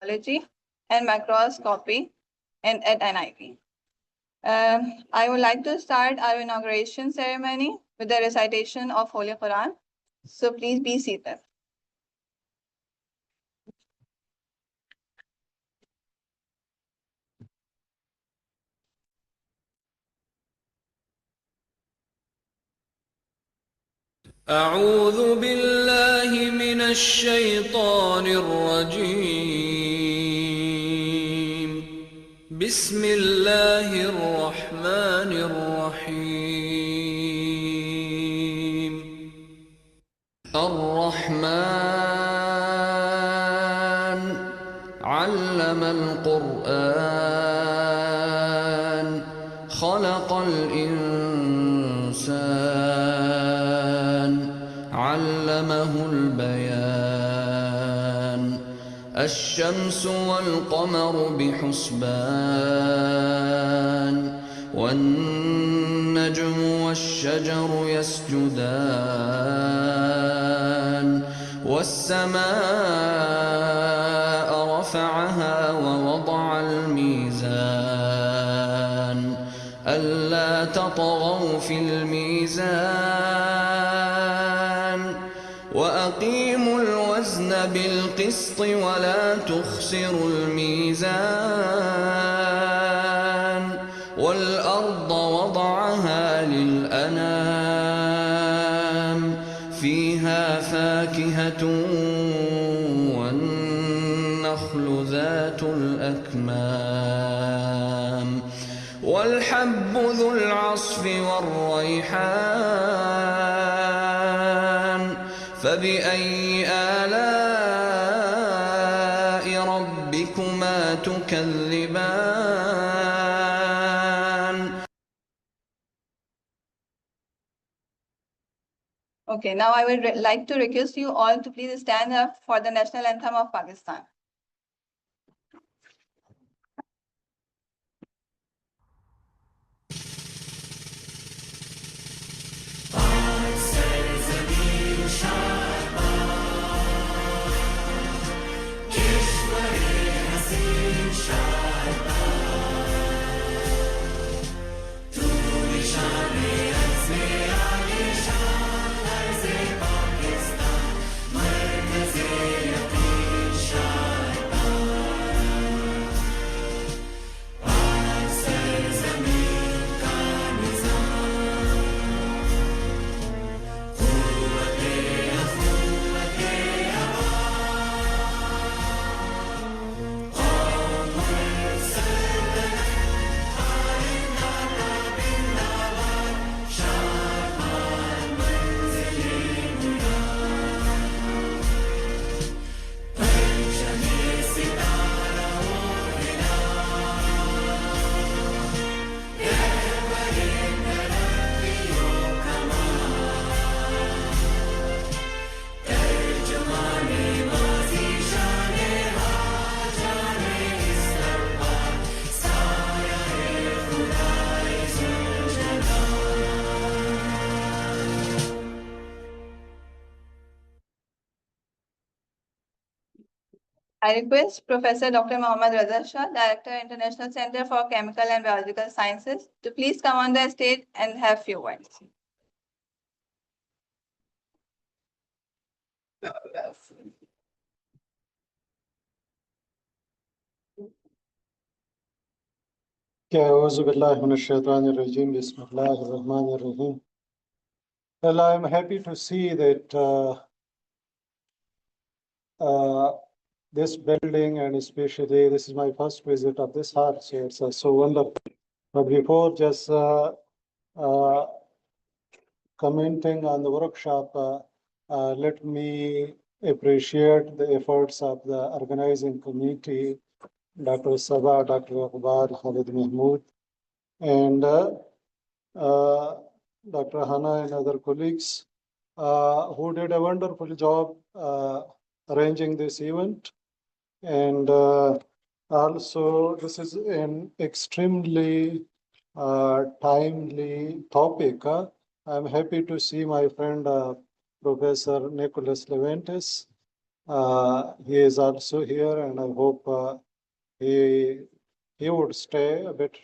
Virology and Microscopy at NIV. I would like to start our inauguration ceremony with the recitation of Holy Quran. So please be seated. أعوذ بالله من الشيطان الرجيم بسم الله الرحمن الرحيم الرحمن علم القرآن خلق الإنسان علمه البيان الشمس والقمر بحسبان والنجم والشجر يسجدان والسماء رفعها ووضع الميزان ألا تطغوا في الميزان وأقيموا الوزن بالقسط ولا تخسروا الميزان والأرض وضعها للأنام فيها فاكهة والنخل ذات الأكمام والحب ذو العصف والريحان فبأي آلاء ربكما تكذبان. Okay, now I would like to request you all to please stand up for the national anthem of Pakistan. I request Professor Dr. Mohammad Raza Shah, Director, International Center for Chemical and Biological Sciences, to please come on the stage and have few words. أعوذ بالله من الشيطان الرجيم بسم الله الرحمن الرحيم. Well, I'm happy to see that this building, and especially this is my first visit of this hall, so it's so wonderful. But before just commenting on the workshop, let me appreciate the efforts of the organizing committee, Dr. Sabah, Dr. Akbar, Khalid Mahmood, and Dr. Hana and other colleagues who did a wonderful job arranging this event. And also, this is an extremely timely topic. I'm happy to see my friend Professor Nicholas Leventis He is also here, and I hope he he would stay a bit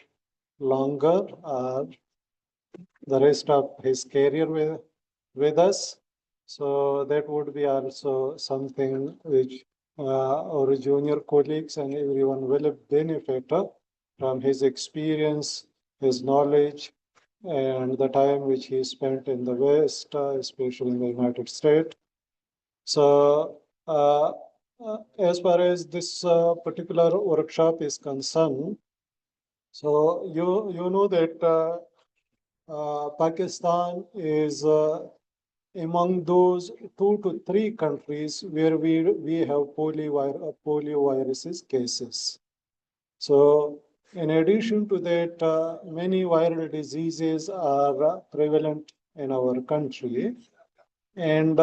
longer, the rest of his career with us. So that would be also something which our junior colleagues and everyone will benefit from his experience, his knowledge, and the time which he spent in the West, especially in the United States. So, as far as this particular workshop is concerned, so you know that Pakistan is among those 2 to 3 countries where we have polioviruses cases. So, in addition to that, many viral diseases are prevalent in our country, and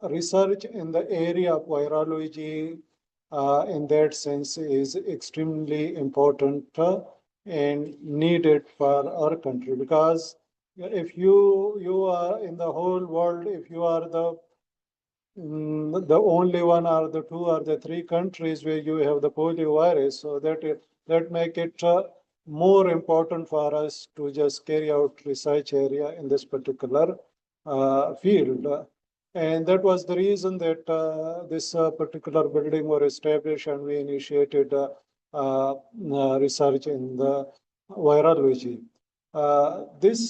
research in the area of virology in that sense is extremely important and needed for our country, because if you are in the whole world, if you are the only one or the 2 or 3 countries where you have the polio virus, so that make it more important for us to just carry out research area in this particular field. And that was the reason that this particular building was established, and we initiated research in the virology. This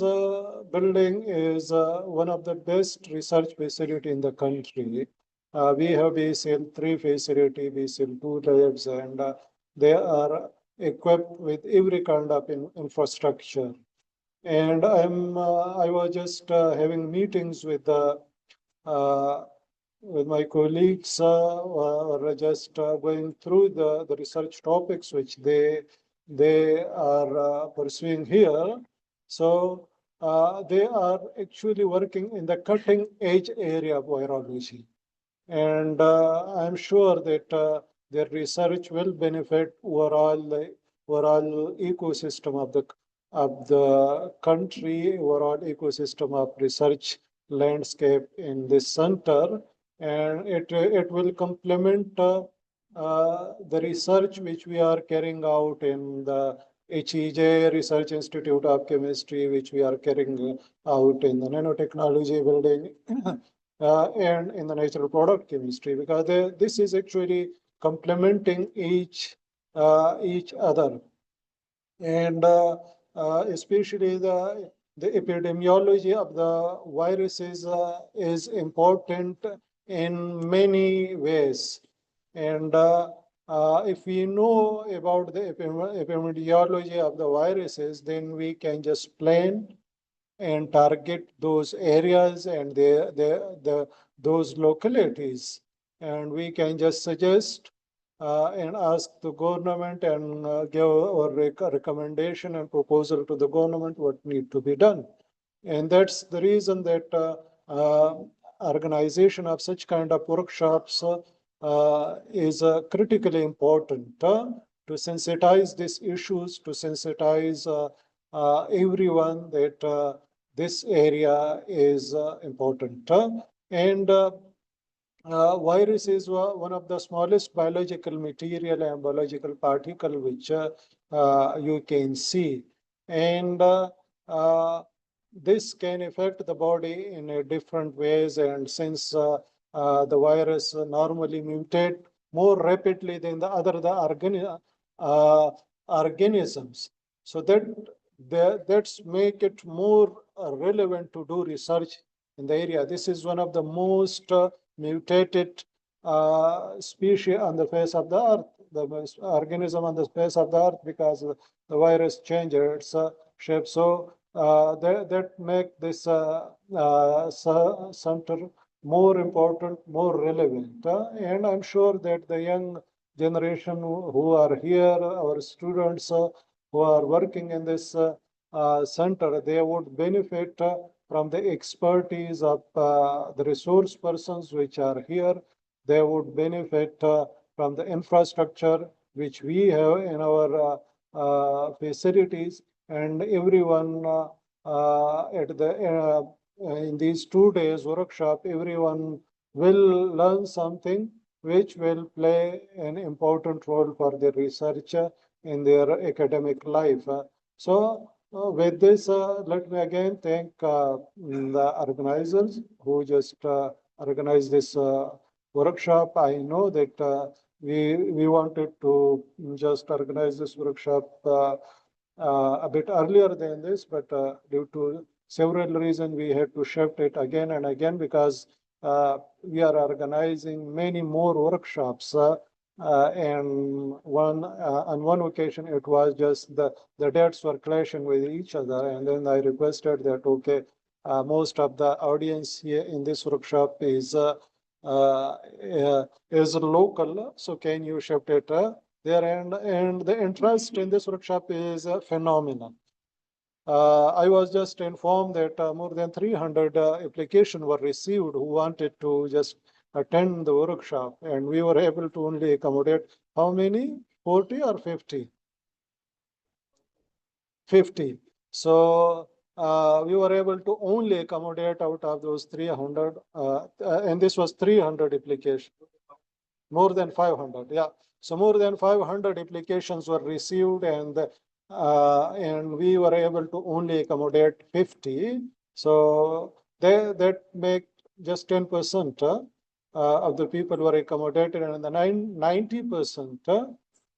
building is one of the best research facility in the country. We have BCL3 facility, BCL2 labs, and they are equipped with every kind of infrastructure. And I was just having meetings uh, with my colleagues, or just going through the research topics which they are pursuing here. So they are actually working in the cutting edge area of virology. And I'm sure that their research will benefit overall ecosystem of the country, overall ecosystem of research landscape in this center, and it will complement the research which we are carrying out in the HEJ Research Institute of Chemistry, which we are carrying out in the nanotechnology building. And in the natural product chemistry, because this is actually complementing each other. And especially the epidemiology of the viruses is important in many ways. And if we know about the epidemiology of the viruses, then we can just plan and target those areas and those localities. And we can just suggest and ask the government and give our recommendation and proposal to the government what need to be done. And that's the reason that organization of such kind of workshops is critically important to sensitize these issues, to sensitize everyone that this area is important. And virus is one of the smallest biological material and biological particle which you can see. And this can affect the body in different ways. And since the virus normally mutate more rapidly than uh, organisms, so that's make it more relevant to do research in the area. This is one of the most mutated species on the face of the earth, the organism on the face of the earth, because the virus changes its shape. So that make this center more important, more relevant. And I'm sure that the young generation who are here, our students who are working in this center, they would benefit from the expertise of the resource persons which are here. They would benefit from the infrastructure which we have in our facilities, and everyone at the in these 2 days workshop, everyone will learn something which will play an important role for the researcher in their academic life. With this, let me again thank the organizers who just organized this workshop. I know that we wanted to just organize this workshop a bit earlier than this, but due to several reasons, we had to shift it again and again because we are organizing many more workshops. And on one occasion, it was just the dates were clashing with each other. And then I requested that, okay, most of the audience here in this workshop uh, is local. So can you shift it there? And the interest in this workshop is phenomenal. I was just informed that more than 300 applications were received who wanted to just attend the workshop, and we were able to only accommodate how many? 40 or 50? 50. So we were able to only accommodate out of those 300, and this was 300 applications. More than 500, yeah. So more than 500 applications were received, and we were able to only accommodate 50. So that make just 10% of the people were accommodated, and the 90%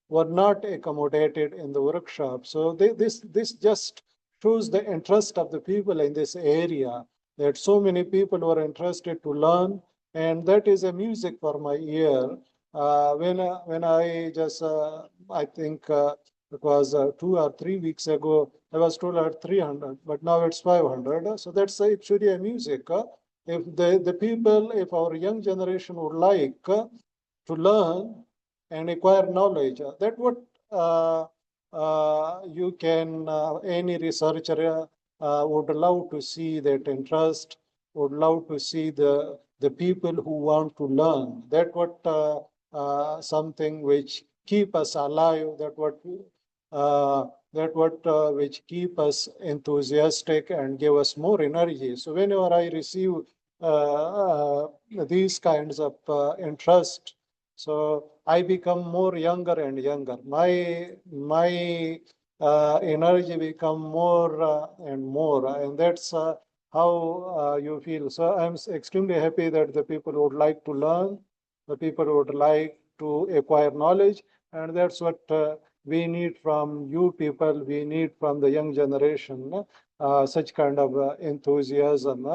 were not accommodated in the workshop. So this just shows the interest of the people in this area, that so many people were interested to learn, and that is a music for my ear. When I just I think it was 2 or 3 weeks ago, I was told at 300, but now it's 500. So that's actually a music. If the people, if our young generation would like to learn and acquire knowledge, that what you can, any researcher would love to see that interest, would love to see the people who want to learn. That what something which keep us alive, that what which keep us enthusiastic and give us more energy. So whenever I receive these kinds of interest, so I become more younger and younger. My energy become more and more, and that's how you feel. So I'm extremely happy that the people would like to learn, the people would like to acquire knowledge, and that's what we need from you people. We need from the young generation such kind of enthusiasm.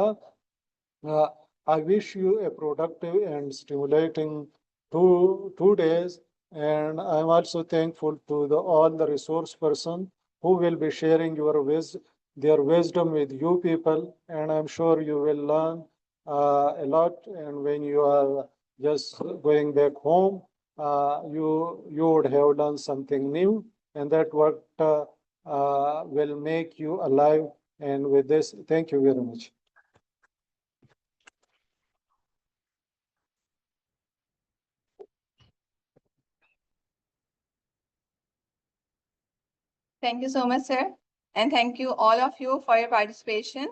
Uh, I wish you a productive and stimulating two days, and I'm also thankful to all the resource person who will be sharing their wisdom with you people, and I'm sure you will learn a lot. And when you are just going back home, you would have done something new, and that what will make you alive. And with this, thank you very much. Thank you so much, sir. And thank you all of you for your participation.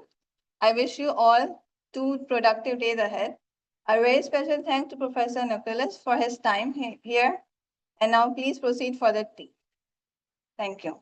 I wish you all 2 productive days ahead. A very special thanks to Professor Nicholas for his time here. And now please proceed for the tea. Thank you.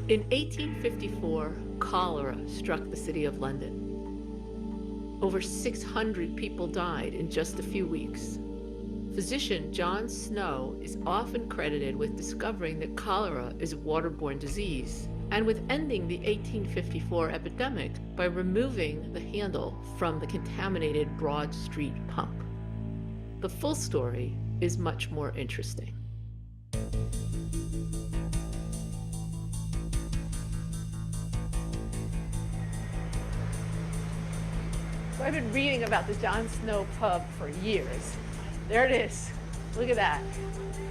In 1854, cholera struck the city of London. Over 600 people died in just a few weeks. Physician John Snow is often credited with discovering that cholera is a waterborne disease and with ending the 1854 epidemic by removing the handle from the contaminated Broad Street pump. The full story is much more interesting. So I've been reading about the John Snow pub for years. There it is. Look at that.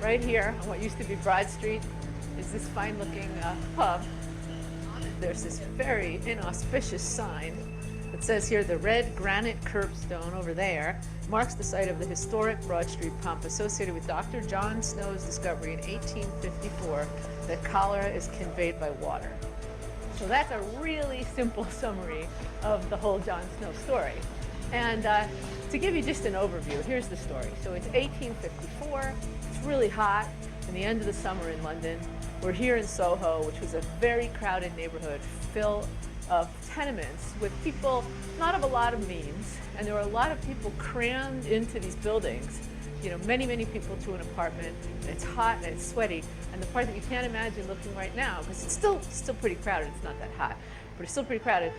Right here on what used to be Broad Street is this fine-looking pub. There's this very inauspicious sign that says here, the red granite curbstone over there marks the site of the historic Broad Street pump associated with Dr. John Snow's discovery in 1854 that cholera is conveyed by water. So that's a really simple summary of the whole John Snow story. And to give you just an overview, here's the story. So it's 1854, it's really hot in the end of the summer in London. We're here in Soho, which was a very crowded neighborhood full of tenements with people not of a lot of means. And there were a lot of people crammed into these buildings. You know, many, many people to an apartment, and it's hot and it's sweaty. And the part that you can't imagine looking right now, because it's still pretty crowded, it's not that hot, but it's still pretty crowded.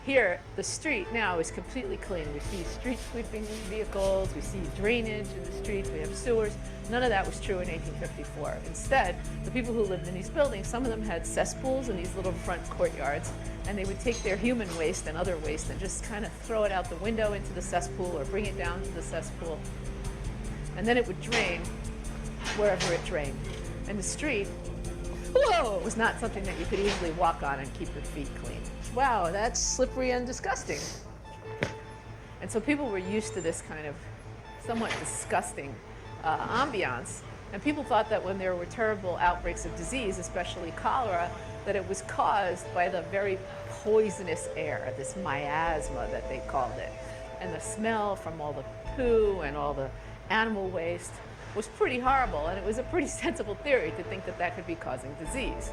Here, the street now is completely clean. We see street sweeping vehicles, we see drainage in the streets, we have sewers. None of that was true in 1854. Instead, the people who lived in these buildings, some of them had cesspools in these little front courtyards, and they would take their human waste and other waste and just kind of throw it out the window into the cesspool or bring it down to the cesspool. And then it would drain wherever it drained. And the street, whoa, was not something that you could easily walk on and keep your feet clean. Wow, that's slippery and disgusting. And so people were used to this kind of somewhat disgusting ambiance. And people thought that when there were terrible outbreaks of disease, especially cholera, that it was caused by the very poisonous air, this miasma that they called it. And the smell from all the poo and all the animal waste was pretty horrible, and it was a pretty sensible theory to think that that could be causing disease.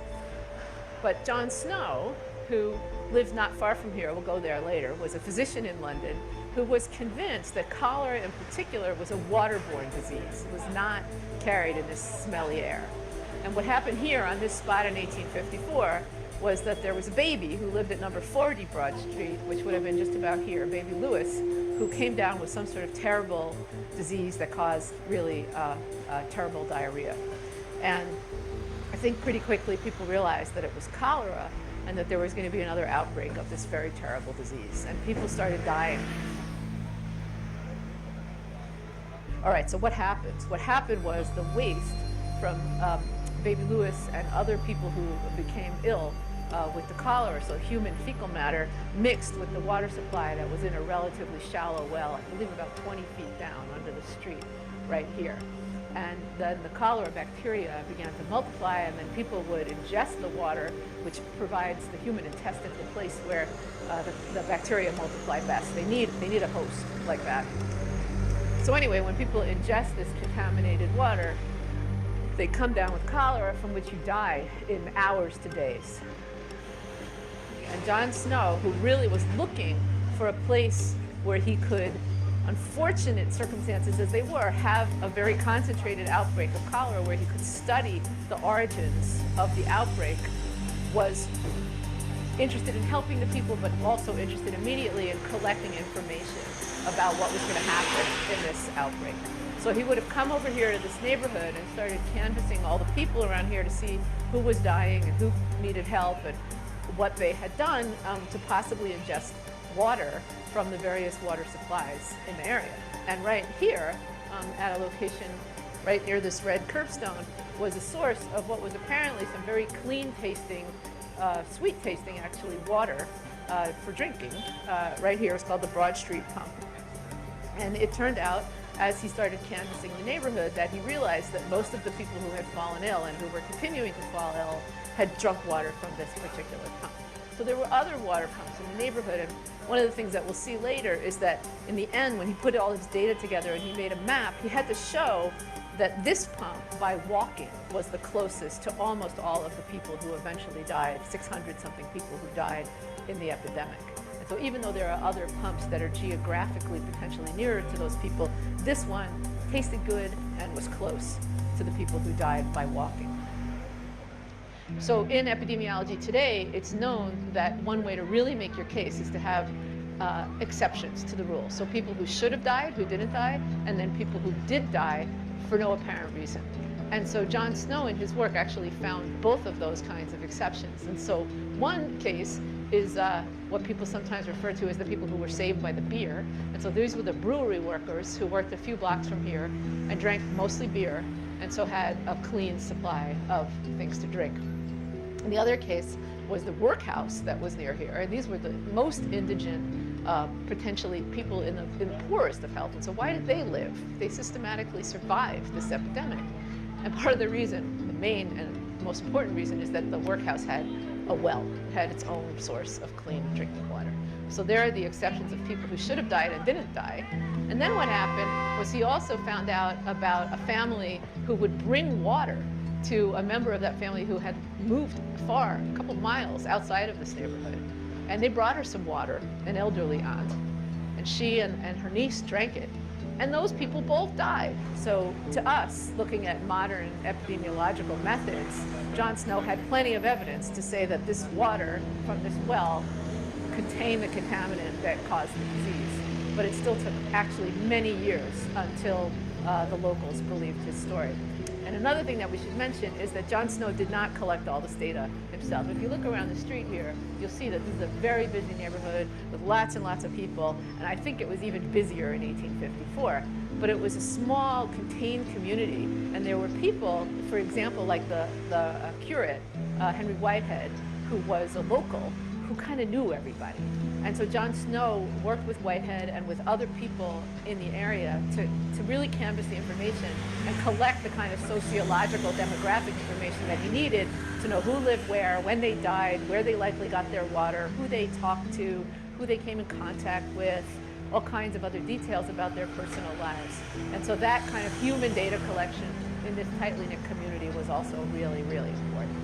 But John Snow, who lived not far from here, we'll go there later, was a physician in London who was convinced that cholera in particular was a waterborne disease. It was not carried in this smelly air. And what happened here on this spot in 1854 was that there was a baby who lived at number 40 Broad Street, which would have been just about here, baby Lewis, who came down with some sort of terrible disease that caused really terrible diarrhea. And I think pretty quickly people realized that it was cholera and that there was going to be another outbreak of this very terrible disease. And people started dying. All right, so what happens? What happened was the waste from baby Lewis and other people who became ill with the cholera, so human fecal matter, mixed with the water supply that was in a relatively shallow well, I believe about 20 feet down under the street right here. And then the cholera bacteria began to multiply, and then people would ingest the water, which provides the human intestine the place where the bacteria multiply best. They need a host like that. So anyway, when people ingest this contaminated water, they come down with cholera, from which you die in hours to days. And John Snow, who really was looking for a place where he could, unfortunate circumstances as they were, have a very concentrated outbreak of cholera where he could study the origins of the outbreak, was interested in helping the people, but also interested immediately in collecting information about what was going to happen in this outbreak. So he would have come over here to this neighborhood and started canvassing all the people around here to see who was dying and who needed help and what they had done to possibly ingest water from the various water supplies in the area. And right here, at a location right near this red curbstone, was a source of what was apparently some very clean-tasting, sweet-tasting, actually, water for drinking. Right here, it's called the Broad Street Pump. And it turned out, as he started canvassing the neighborhood, that he realized that most of the people who had fallen ill and who were continuing to fall ill had drunk water from this particular pump. So there were other water pumps in the neighborhood, and one of the things that we'll see later is that in the end, when he put all his data together and he made a map, he had to show that this pump, by walking, was the closest to almost all of the people who eventually died, 600 something people who died in the epidemic. And so even though there are other pumps that are geographically potentially nearer to those people, this one tasted good and was close to the people who died by walking. So in epidemiology today, it's known that one way to really make your case is to have exceptions to the rule. So people who should have died, who didn't die, and then people who did die for no apparent reason. And so John Snow in his work actually found both of those kinds of exceptions. And so one case is what people sometimes refer to as the people who were saved by the beer. And so these were the brewery workers who worked a few blocks from here and drank mostly beer, and so had a clean supply of things to drink. And the other case was the workhouse that was near here. And these were the most indigent, potentially people in the poorest of health. And so why did they live? They systematically survived this epidemic. And part of the reason, the main and most important reason, is that the workhouse had a well. It had its own source of clean drinking water. So there are the exceptions of people who should have died and didn't die. And then what happened was he also found out about a family who would bring water to a member of that family who had moved far, a couple miles outside of this neighborhood. And they brought her some water, an elderly aunt, and she and her niece drank it. And those people both died. So to us, looking at modern epidemiological methods, John Snow had plenty of evidence to say that this water from this well contained the contaminant that caused the disease. But it still took actually many years until the locals believed his story. And another thing that we should mention is that John Snow did not collect all this data himself. If you look around the street here, you'll see that this is a very busy neighborhood with lots and lots of people, and I think it was even busier in 1854. But it was a small, contained community, and there were people, for example, like the curate, Henry Whitehead, who was a local, who kind of knew everybody. And so John Snow worked with Whitehead and with other people in the area to really canvass the information and collect the kind of sociological demographic information that he needed to know who lived where, when they died, where they likely got their water, who they talked to, who they came in contact with, all kinds of other details about their personal lives. And so that kind of human data collection in this tightly knit community was also really, really important.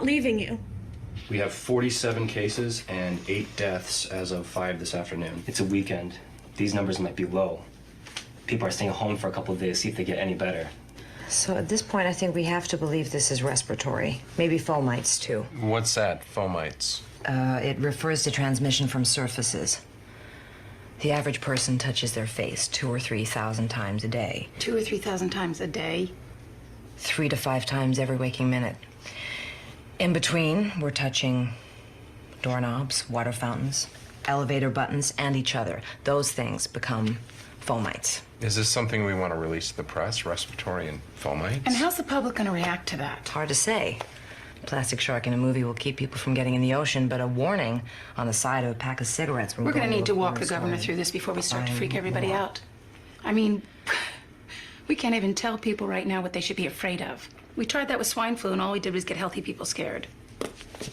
Leaving you. We have 47 cases and 8 deaths as of 5 this afternoon. It's a weekend. These numbers might be low. People are staying home for a couple of days, see if they get any better. So at this point, I think we have to believe this is respiratory. Maybe fomites, too. What's that, fomites? It refers to transmission from surfaces. The average person touches their face 2,000 or 3,000 times a day. 2,000 or 3,000 times a day? 3 to 5 times every waking minute. In between, we're touching doorknobs, water fountains, elevator buttons, and each other. Those things become fomites. Is this something we want to release to the press, respiratory and fomites? And how's the public going to react to that? It's hard to say. Plastic shark in a movie will keep people from getting in the ocean, but a warning on the side of a pack of cigarettes. We're going to need to walk the governor through this before we start to freak everybody out. I mean, we can't even tell people right now what they should be afraid of. We tried that with swine flu, and all we did was get healthy people scared.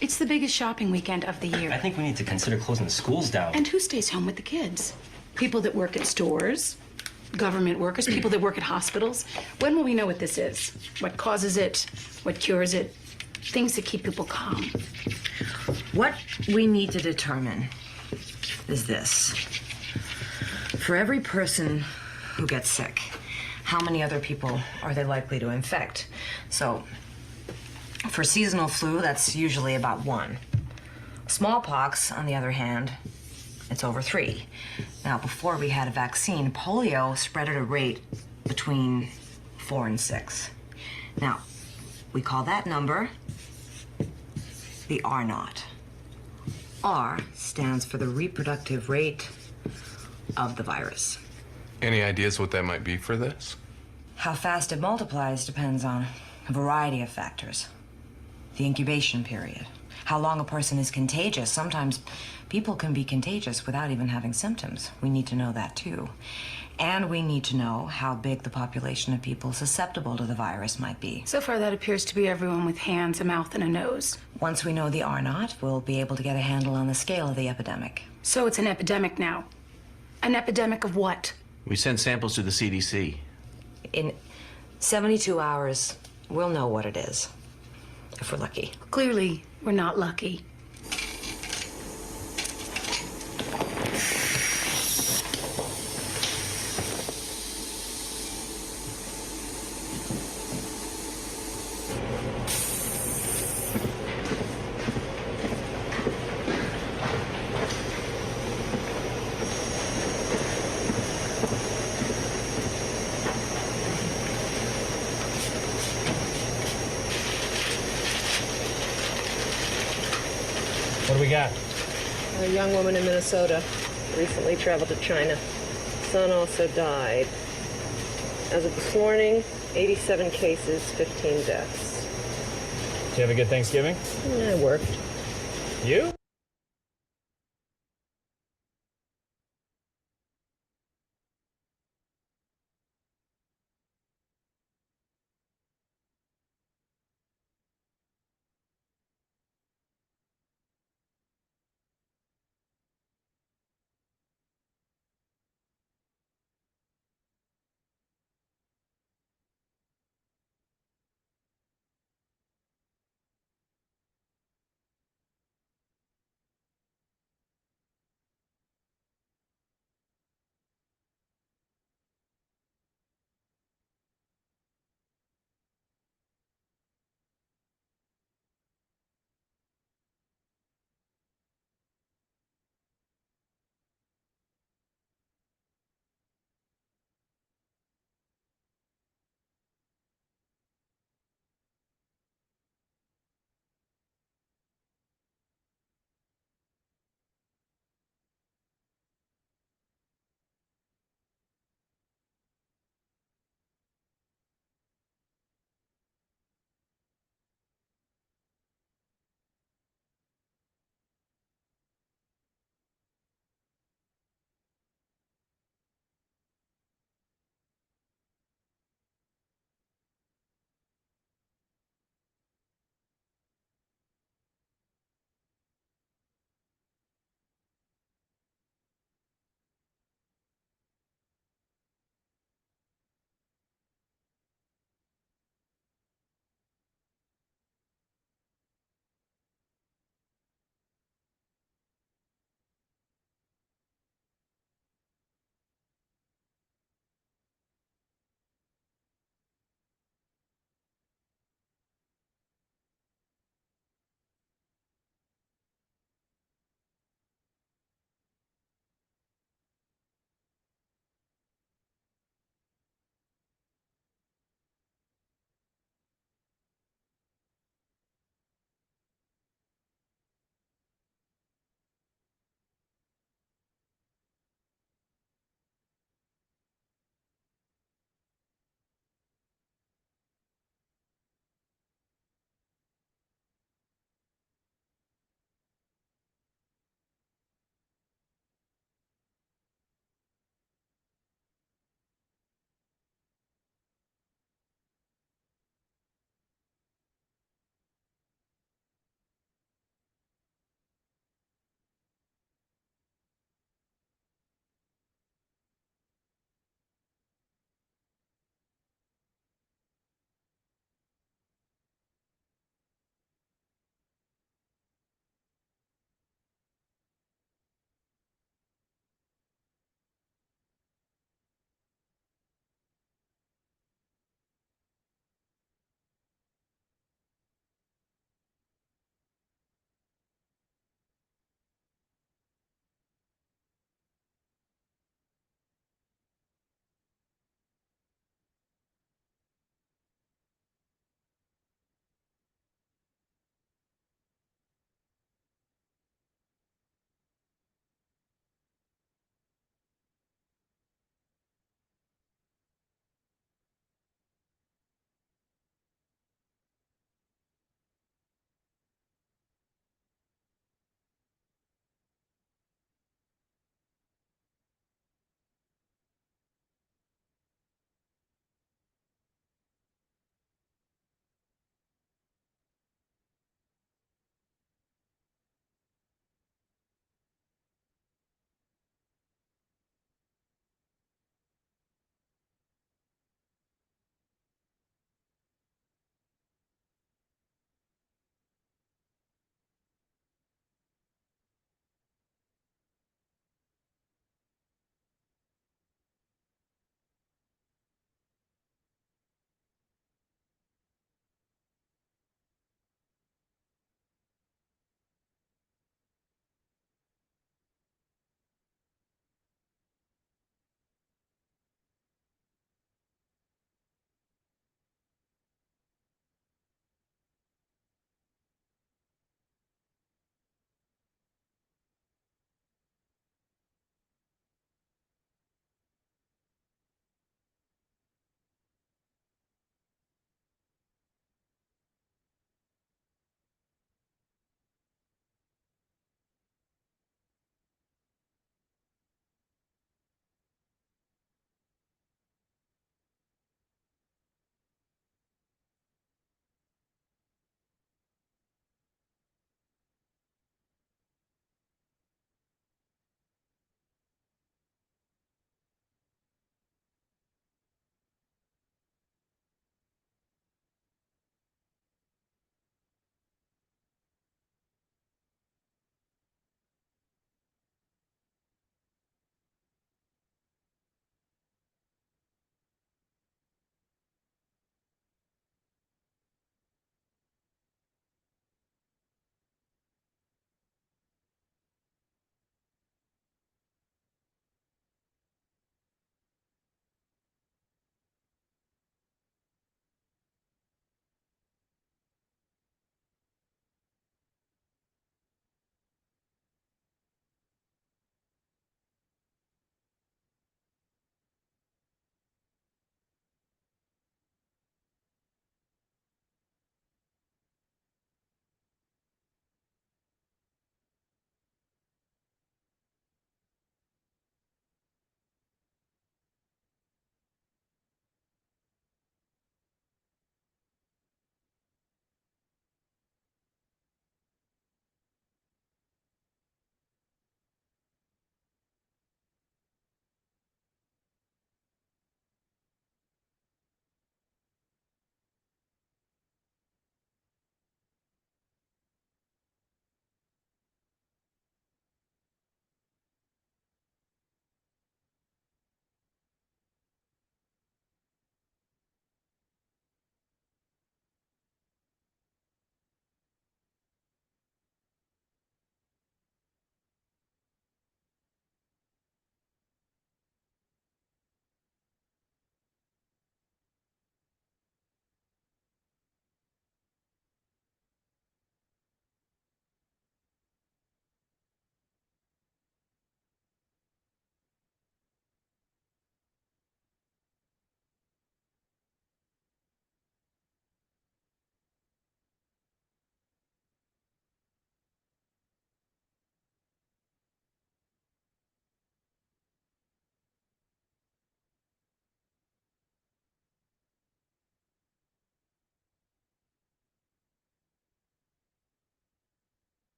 It's the biggest shopping weekend of the year. I think we need to consider closing the schools down. And who stays home with the kids? People that work at stores, government workers, people that work at hospitals. When will we know what this is? What causes it? What cures it? Things that keep people calm. What we need to determine is this. For every person who gets sick, how many other people are they likely to infect? So, for seasonal flu, that's usually about 1. Smallpox, on the other hand, it's over 3. Now, before we had a vaccine, polio spread at a rate between 4 and 6. Now, we call that number the R naught. R stands for the reproductive rate of the virus. Any ideas what that might be for this? How fast it multiplies depends on a variety of factors. The incubation period, how long a person is contagious. Sometimes people can be contagious without even having symptoms. We need to know that too. And we need to know how big the population of people susceptible to the virus might be. So far, that appears to be everyone with hands, a mouth, and a nose. Once we know the R naught, we'll be able to get a handle on the scale of the epidemic. So it's an epidemic now. An epidemic of what? We sent samples to the CDC. In 72 hours, we'll know what it is, if we're lucky. Clearly, we're not lucky. What do we got? A young woman in Minnesota recently traveled to China. Son also died. As of this morning, 87 cases, 15 deaths. Did you have a good Thanksgiving? I worked. You?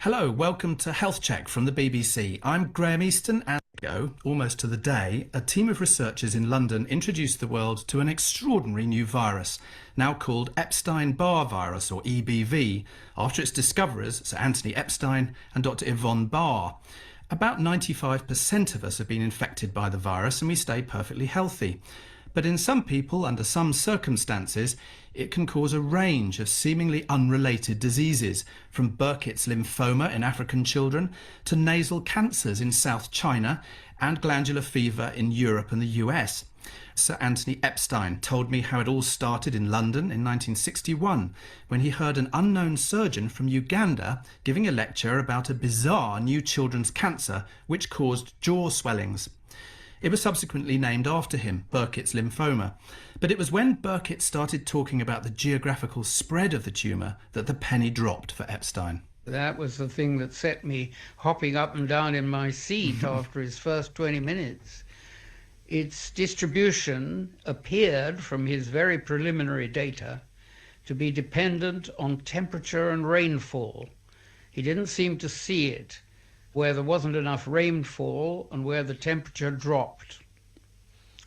Hello, welcome to Health Check from the BBC. I'm Graham Easton, and almost to the day, a team of researchers in London introduced the world to an extraordinary new virus, now called Epstein-Barr virus, or EBV, after its discoverers, Sir Anthony Epstein and Dr. Yvonne Barr. About 95% of us have been infected by the virus and we stay perfectly healthy. But in some people, under some circumstances, it can cause a range of seemingly unrelated diseases, from Burkitt's lymphoma in African children to nasal cancers in South China and glandular fever in Europe and the US. Sir Anthony Epstein told me how it all started in London in 1961, when he heard an unknown surgeon from Uganda giving a lecture about a bizarre new children's cancer which caused jaw swellings. It was subsequently named after him, Burkitt's lymphoma. But it was when Burkitt started talking about the geographical spread of the tumour that the penny dropped for Epstein. That was the thing that set me hopping up and down in my seat after his first 20 minutes. Its distribution appeared, from his very preliminary data, to be dependent on temperature and rainfall. He didn't seem to see it where there wasn't enough rainfall and where the temperature dropped.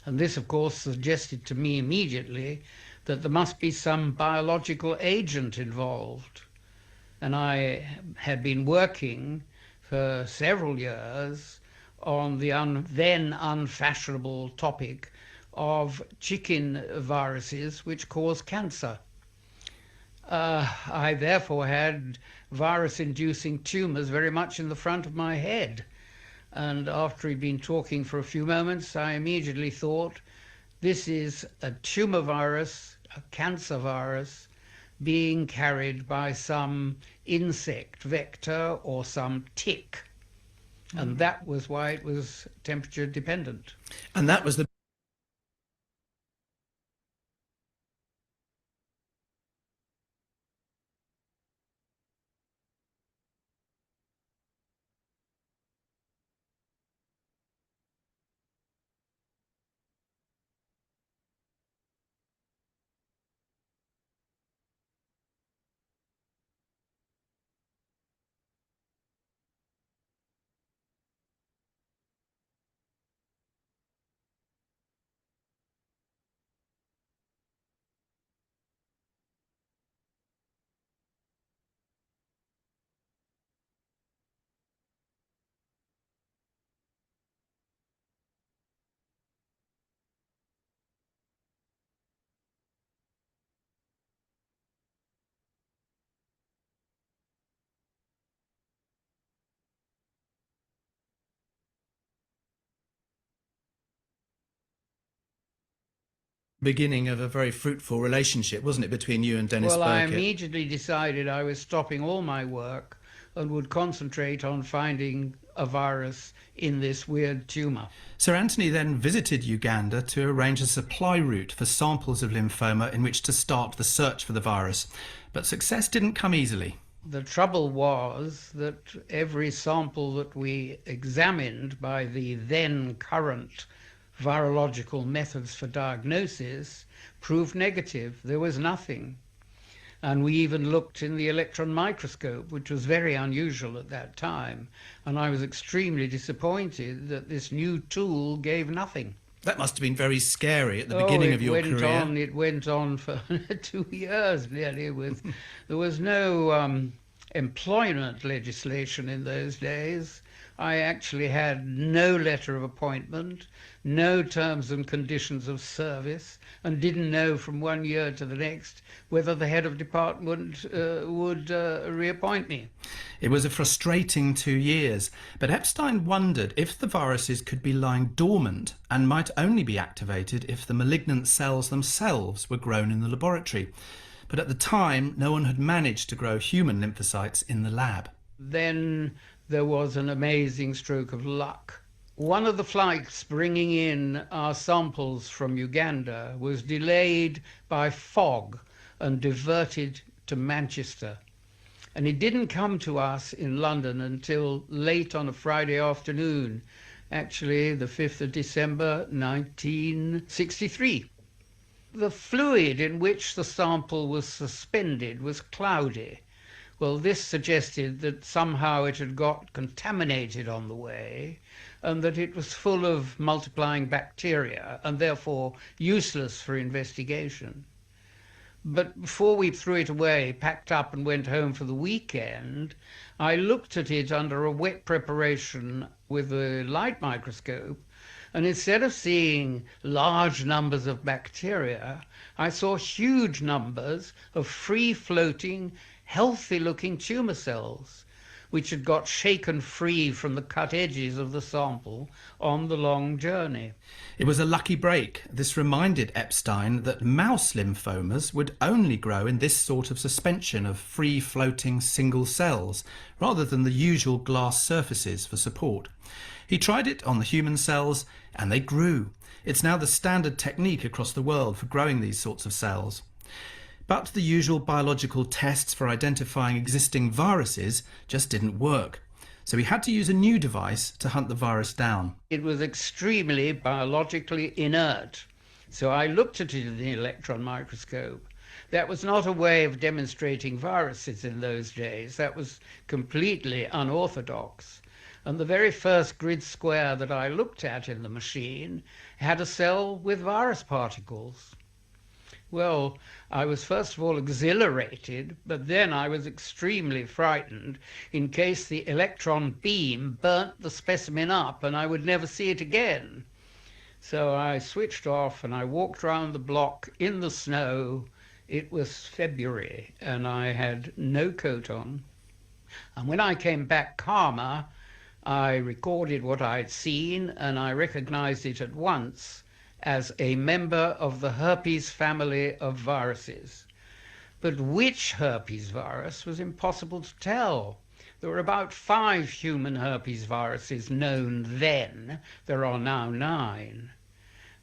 And this, of course, suggested to me immediately that there must be some biological agent involved. And I had been working for several years on the then unfashionable topic of chicken viruses which cause cancer. I therefore had virus-inducing tumours very much in the front of my head. And after he'd been talking for a few moments, I immediately thought, this is a tumour virus, a cancer virus, being carried by some insect vector or some tick. And that was why it was temperature dependent. And that was the beginning of a very fruitful relationship, wasn't it, between you and Dennis Well, I Burkitt? immediately decided I was stopping all my work and would concentrate on finding a virus in this weird tumour. Sir Anthony then visited Uganda to arrange a supply route for samples of lymphoma in which to start the search for the virus. But success didn't come easily. The trouble was that every sample that we examined by the then current virological methods for diagnosis proved negative. There was nothing. And we even looked in the electron microscope, which was very unusual at that time. And I was extremely disappointed that this new tool gave nothing. That must have been very scary at the beginning of your career. It went on for 2 years nearly. There was no employment legislation in those days. I actually had no letter of appointment, no terms and conditions of service, and didn't know from 1 year to the next whether the head of department would reappoint me. It was a frustrating 2 years, but Epstein wondered if the viruses could be lying dormant and might only be activated if the malignant cells themselves were grown in the laboratory. But at the time, no one had managed to grow human lymphocytes in the lab. Then there was an amazing stroke of luck. One of the flights bringing in our samples from Uganda was delayed by fog and diverted to Manchester. And it didn't come to us in London until late on a Friday afternoon, actually the 5th of December 1963. The fluid in which the sample was suspended was cloudy, Well, this suggested that somehow it had got contaminated on the way and that it was full of multiplying bacteria and therefore useless for investigation. But before we threw it away, packed up and went home for the weekend, I looked at it under a wet preparation with a light microscope, and instead of seeing large numbers of bacteria, I saw huge numbers of free-floating, healthy-looking tumor cells, which had got shaken free from the cut edges of the sample on the long journey. It was a lucky break. This reminded Epstein that mouse lymphomas would only grow in this sort of suspension of free-floating single cells, rather than the usual glass surfaces for support. He tried it on the human cells, and they grew. It's now the standard technique across the world for growing these sorts of cells. But the usual biological tests for identifying existing viruses just didn't work. So he had to use a new device to hunt the virus down. It was extremely biologically inert. So I looked at it in the electron microscope. That was not a way of demonstrating viruses in those days. That was completely unorthodox. And the very first grid square that I looked at in the machine had a cell with virus particles. Well, I was first of all exhilarated, but then I was extremely frightened in case the electron beam burnt the specimen up and I would never see it again. So I switched off and I walked around the block in the snow. It was February and I had no coat on. And when I came back calmer, I recorded what I'd seen and I recognized it at once as a member of the herpes family of viruses. But which herpes virus was impossible to tell. There were about 5 human herpes viruses known then. There are now 9.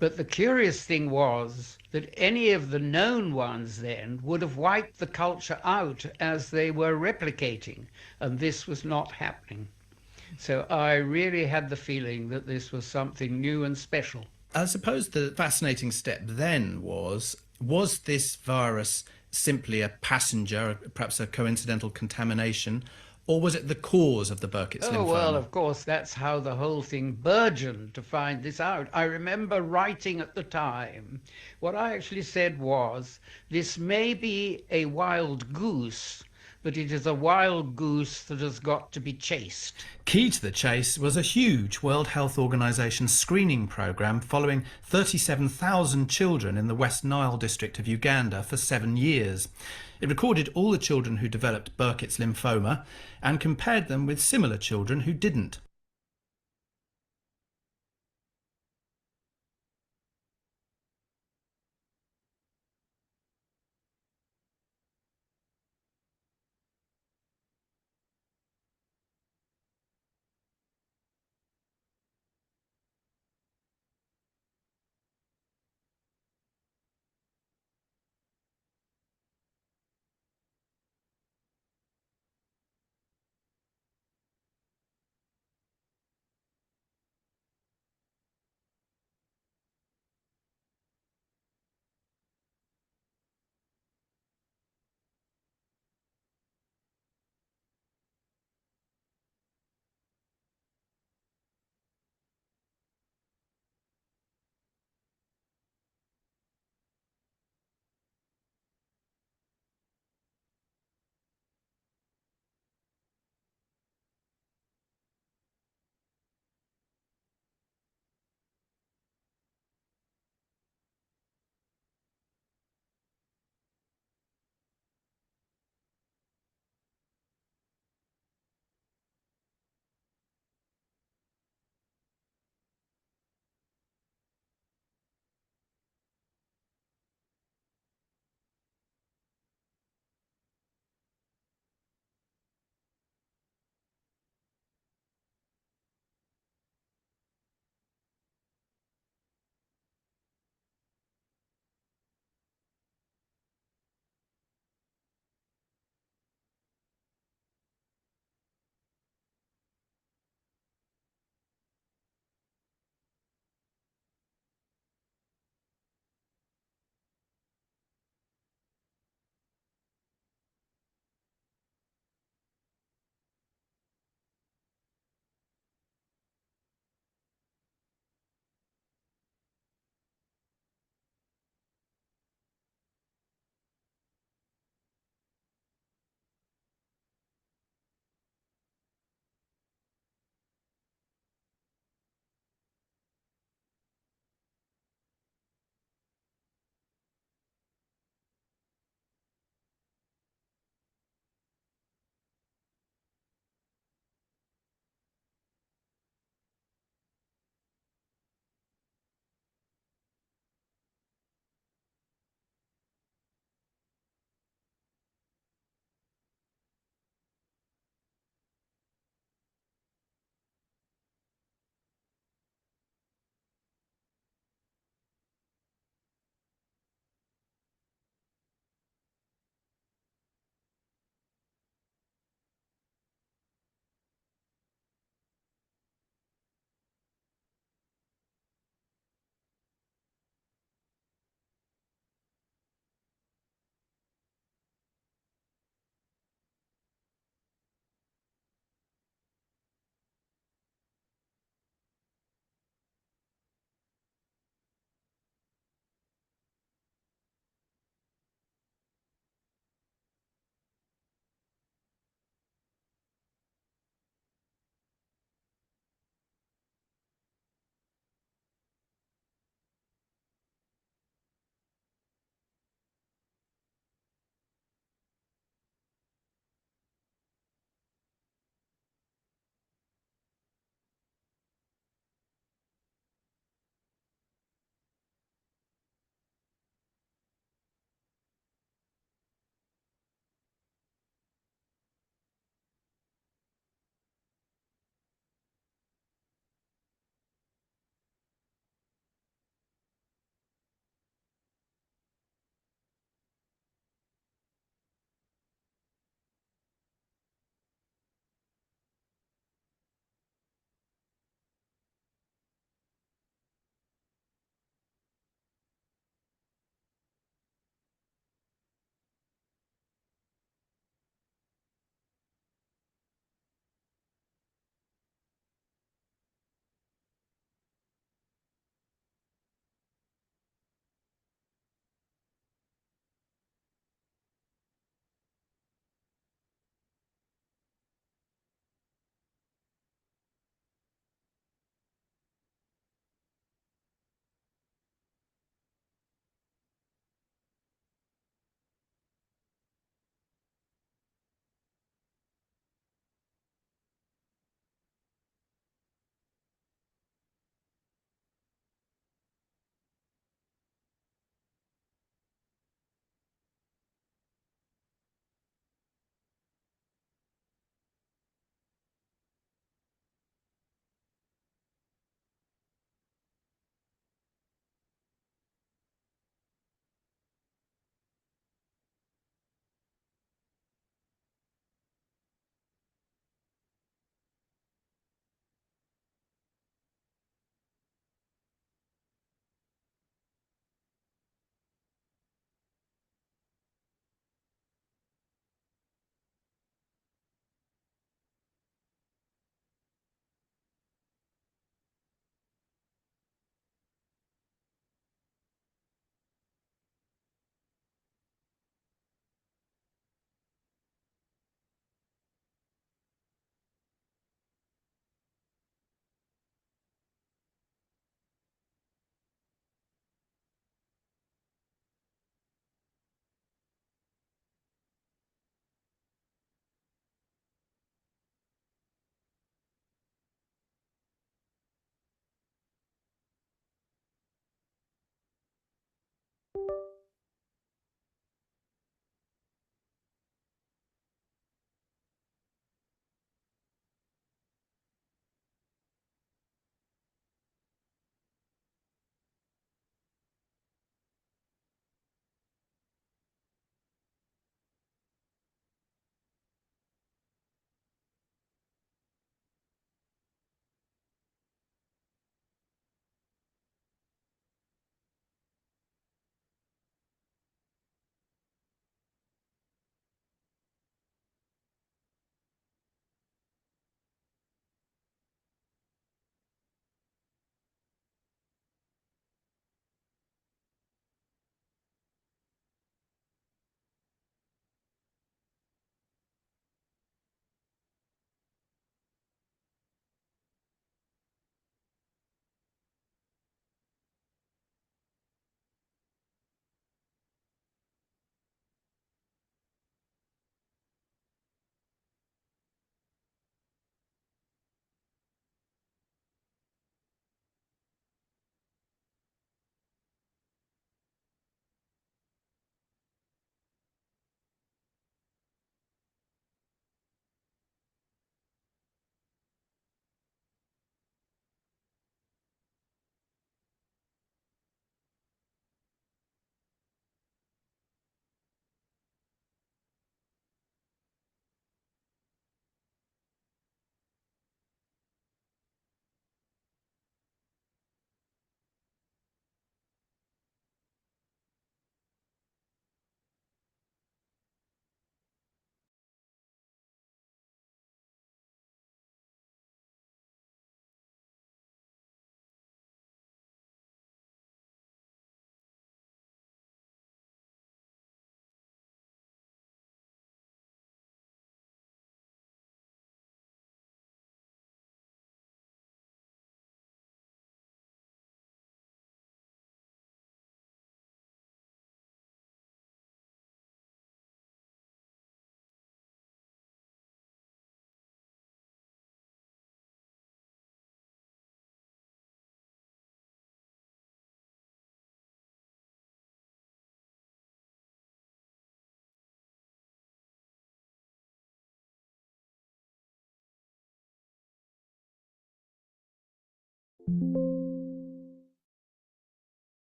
But the curious thing was that any of the known ones then would have wiped the culture out as they were replicating, and this was not happening. So I really had the feeling that this was something new and special. I suppose the fascinating step then was this virus simply a passenger, perhaps a coincidental contamination, or was it the cause of the Burkitt's lymphoma? Oh, well, of course, that's how the whole thing burgeoned to find this out. I remember writing at the time, what I actually said was, this may be a wild goose, but it is a wild goose that has got to be chased. Key to the chase was a huge World Health Organization screening program following 37,000 children in the West Nile district of Uganda for 7 years. It recorded all the children who developed Burkitt's lymphoma and compared them with similar children who didn't.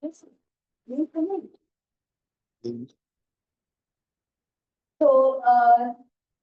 Yes. You comment. So,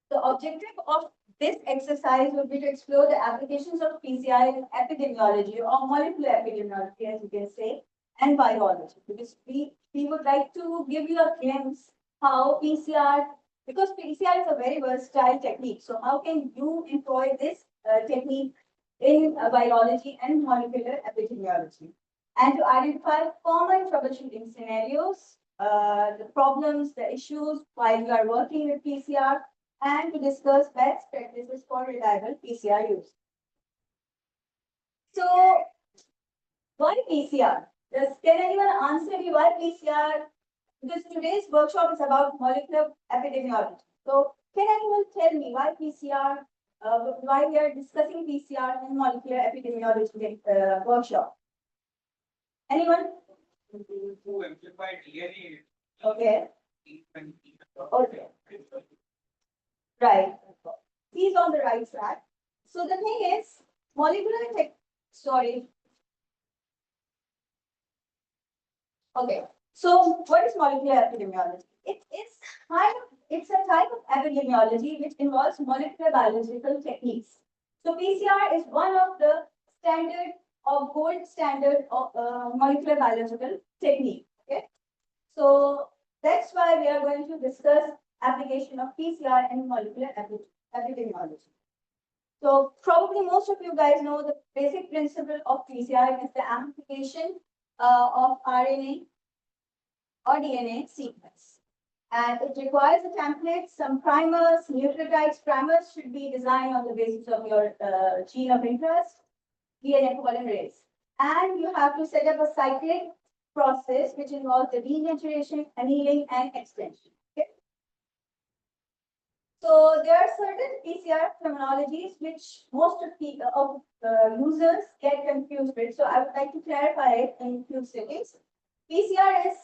the objective of this exercise would be to explore the applications of PCR in epidemiology or molecular epidemiology, as you can say, and virology. Because we would like to give you a glimpse how PCR, because PCR is a very versatile technique. So how can you employ this technique in virology and molecular epidemiology? And to identify common troubleshooting scenarios, the problems, the issues while you are working with PCR, and to discuss best practices for reliable PCR use. So, why PCR? Can anyone answer me why PCR? Because today's workshop is about molecular epidemiology. So, can anyone tell me why PCR? Why we are discussing PCR in molecular epidemiology workshop? Anyone? To amplify DNA. Okay. Okay. Right. He's on the right track. So the thing is, molecular tech. Sorry. Okay. So what is molecular epidemiology? It's a type of epidemiology which involves molecular biological techniques. So PCR is one of the standard or gold standard of molecular biological technique. Okay. So that's why we are going to discuss application of PCR in molecular epidemiology. So probably most of you guys know the basic principle of PCR is the amplification of RNA or DNA sequence. And it requires a template, some primers, nucleotides. Primers should be designed on the basis of your gene of interest, DNA polymerase. And you have to set up a cyclic process which involves the denaturation, annealing, and extension. Okay? So there are certain PCR terminologies which most of the users get confused with. So I would like to clarify it in few seconds. PCR is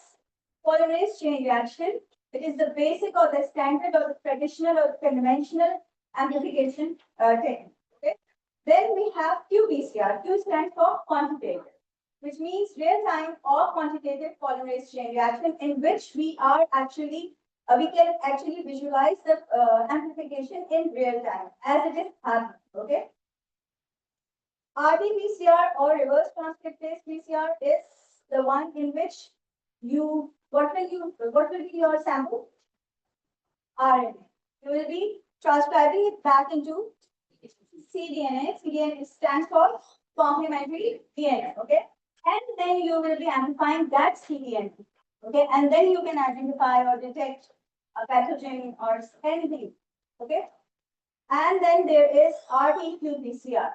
polymerase chain reaction. It is the basic or the standard or the traditional or the conventional amplification technique. Okay? Then we have qPCR. Q stands for quantitative, which means real-time or quantitative polymerase chain reaction, in which we can actually visualize the amplification in real time as it is happening. Okay. RT-PCR or reverse transcriptase PCR is the one in which what will be your sample? RNA. You will be transcribing it back into cDNA. cDNA stands for complementary DNA. Okay. And then you will be amplifying that cDNA. Okay. And then you can identify or detect a pathogen or anything. Okay. And then there is RT-qPCR,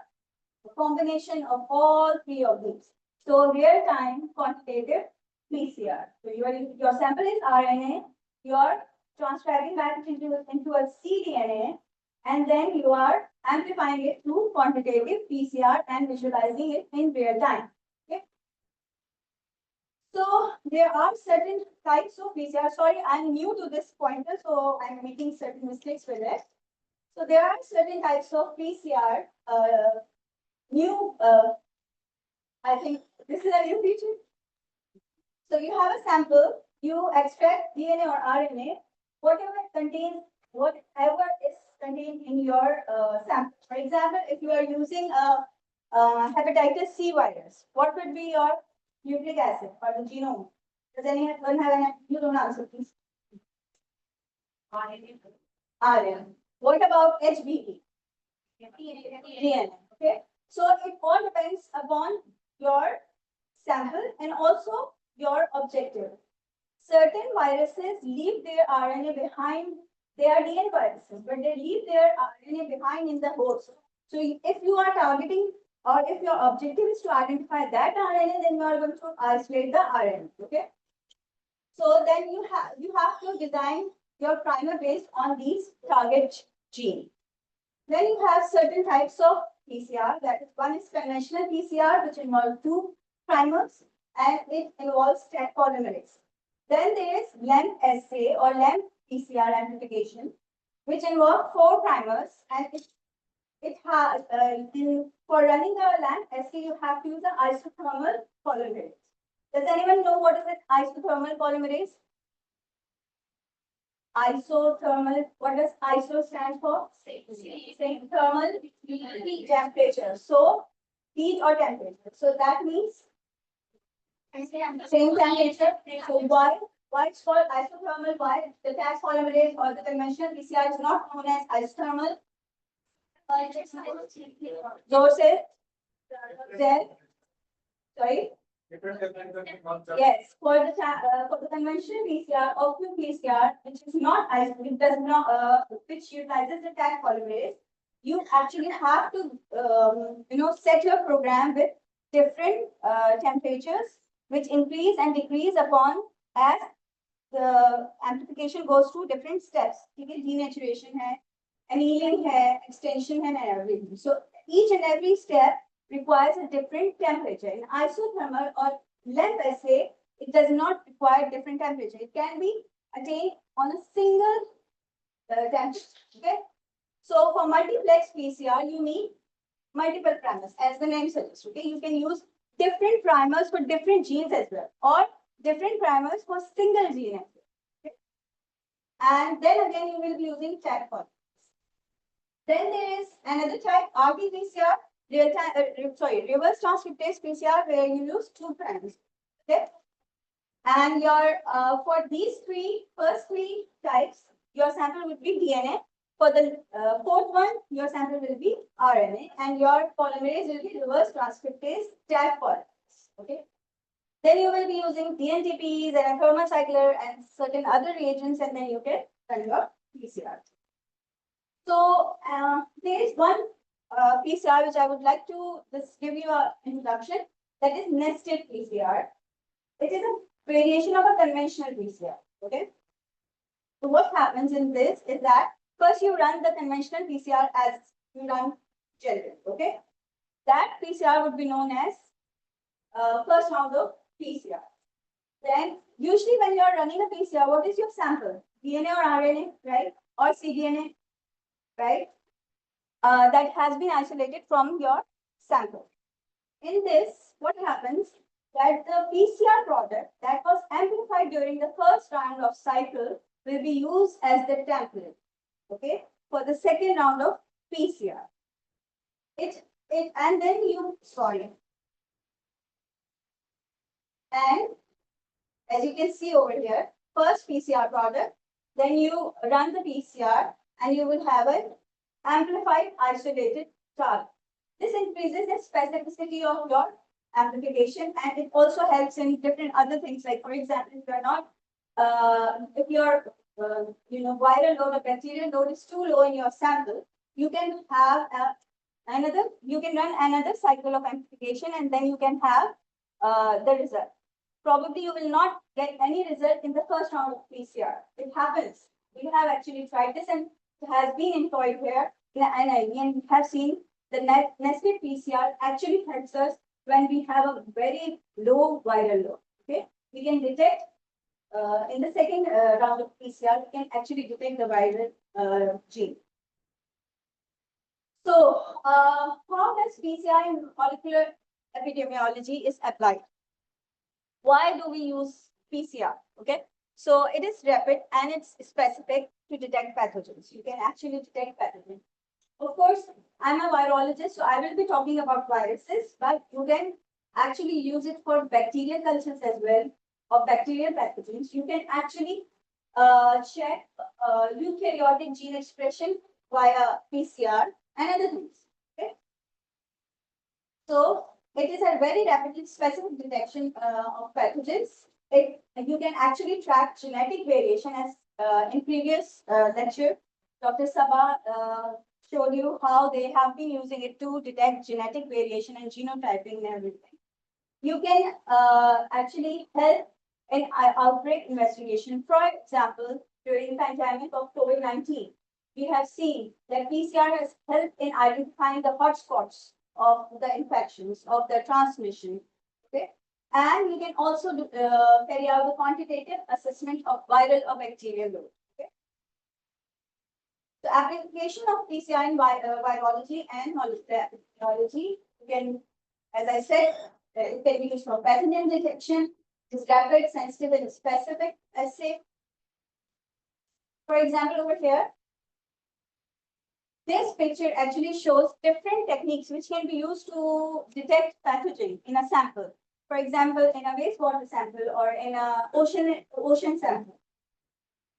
a combination of all three of these. So real-time quantitative PCR. So your sample is RNA, you are transcribing that into a cDNA, and then you are amplifying it through quantitative PCR and visualizing it in real time. Okay. So there are certain types of PCR. Sorry, I'm new to this pointer, so I'm making certain mistakes with it. So there are certain types of PCR. I think this is a new feature. So you have a sample, you extract DNA or RNA, whatever is contained in your sample. For example, if you are using a hepatitis C virus, what would be your nucleic acid or the genome? Does anyone have any? You don't answer, please. RNA. What about HBE? DNA. Okay. So it all depends upon your sample and also your objective. Certain viruses leave their RNA behind. They are DNA viruses, but they leave their RNA behind in the host. So if you are targeting or if your objective is to identify that RNA, then you are going to isolate the RNA. Okay. So then you have to design your primer based on these target gene. Then you have certain types of PCR. That is, one is conventional PCR, which involves two primers, and it involves polymerase. Then there is LAMP assay or LAMP PCR amplification, which involves four primers, and it has for running a LAMP assay, you have to use the isothermal polymerase. Does anyone know what is an isothermal polymerase? Isothermal, what does iso stand for? Same thermal heat temperature. So heat or temperature. So that means same temperature. So why it's called isothermal? Why the Cas polymerase or the conventional PCR is not known as isothermal? Joseph, then, sorry. Yes, for the conventional PCR or qPCR, which is not it does not which utilizes the Cas polymerase, you actually have to set your program with different temperatures which increase and decrease upon as the amplification goes through different steps. ठीक है, denaturation है, annealing है, extension है, and everything. So each and every step requires a different temperature. In isothermal or length assay, it does not require different temperature. It can be attained on a single temperature. Okay. So for multiplex PCR, you need multiple primers, as the name suggests. Okay, you can use different primers for different genes as well, or different primers for single gene as well. Okay? And then again, you will be using tag polymers. Then there is another type, RT-PCR, reverse transcriptase PCR, where you use two primers. Okay, and your for these first three types, your sample would be DNA. For the fourth one, your sample will be RNA, and your polymerase will be reverse transcriptase tag polymerase. Okay. Then you will be using DNTPs and a thermocycler and certain other reagents, and then you can run your PCR. So there is one PCR which I would like to just give you an introduction. That is nested PCR. It is a variation of a conventional PCR. Okay. So what happens in this is that first you run the conventional PCR as you run general. Okay. That PCR would be known as first round of PCR. Then usually when you are running a PCR, what is your sample? DNA or RNA, right? Or cDNA, right? That has been isolated from your sample. In this, what happens? That the PCR product that was amplified during the first round of cycle will be used as the template, okay, for the second round of PCR. And then and as you can see over here, first PCR product, then you run the PCR and you will have an amplified isolated target. This increases the specificity of your amplification, and it also helps in different other things. Like for example, if you're not, if your viral load or bacterial load is too low in your sample, you can have you can run another cycle of amplification, and then you can have the result. Probably you will not get any result in the first round of PCR. It happens. We have actually tried this, and it has been employed here in NIV, and we have seen the nested PCR actually helps us when we have a very low viral load. Okay, we can detect in the second round of PCR, we can actually detect the viral gene. So, how does PCR in molecular epidemiology is applied? Why do we use PCR? Okay, so it is rapid and it's specific to detect pathogens. You can actually detect pathogens. Of course, I'm a virologist, so I will be talking about viruses, but you can actually use it for bacterial cultures as well, or bacterial pathogens. You can actually check eukaryotic gene expression via PCR and other things. Okay, so it is a very rapidly specific detection of pathogens. You can actually track genetic variation, as in previous lecture, Dr. Sabah showed you how they have been using it to detect genetic variation and genotyping and everything. You can actually help in outbreak investigation. For example, during the pandemic of COVID-19, we have seen that PCR has helped in identifying the hotspots of the infections, of the transmission. Okay, and we can also carry out the quantitative assessment of viral or bacterial load. Okay, the application of PCR in virology and molecular epidemiology can, as I said, it can be used for pathogen detection, It's rapid, sensitive, and specific assay. For example, over here, this picture actually shows different techniques which can be used to detect pathogen in a sample. For example, in a wastewater sample or in a ocean sample.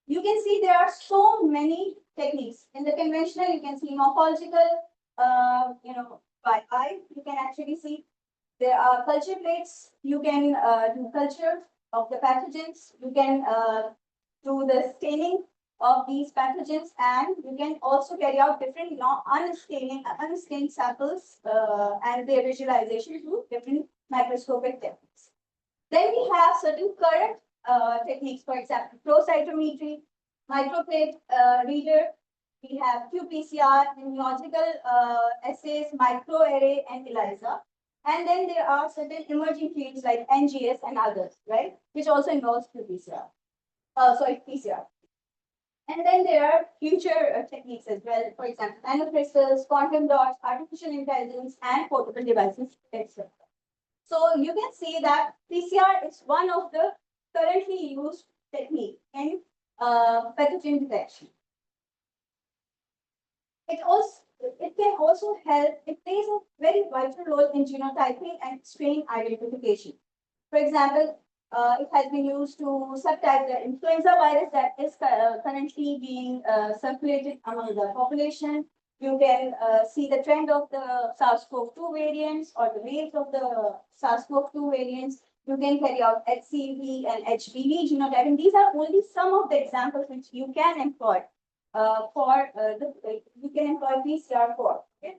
You can see there are so many techniques. In the conventional, you can see morphological, by eye, you can actually see there are culture plates. You can do culture of the pathogens. You can do the staining of these pathogens, and you can also carry out different unstained samples and their visualization through different microscopic techniques. Then we have certain current techniques, for example, flow cytometry, microplate reader. We have qPCR, immunological assays, microarray, and ELISA. And then there are certain emerging fields like NGS and others, right? Which also involves qPCR. PCR. And then there are future techniques as well. For example, nanocrystals, quantum dots, artificial intelligence, and portable devices, etc. So you can see that PCR is one of the currently used technique in pathogen detection. It can also help, it plays a very vital role in genotyping and strain identification. For example, it has been used to subtype the influenza virus that is currently being circulated among the population. You can see the trend of the SARS-CoV-2 variants or the waves of the SARS-CoV-2 variants. You can carry out HCV and HBV genotyping. These are only some of the examples which you can employ you can employ PCR for. Okay?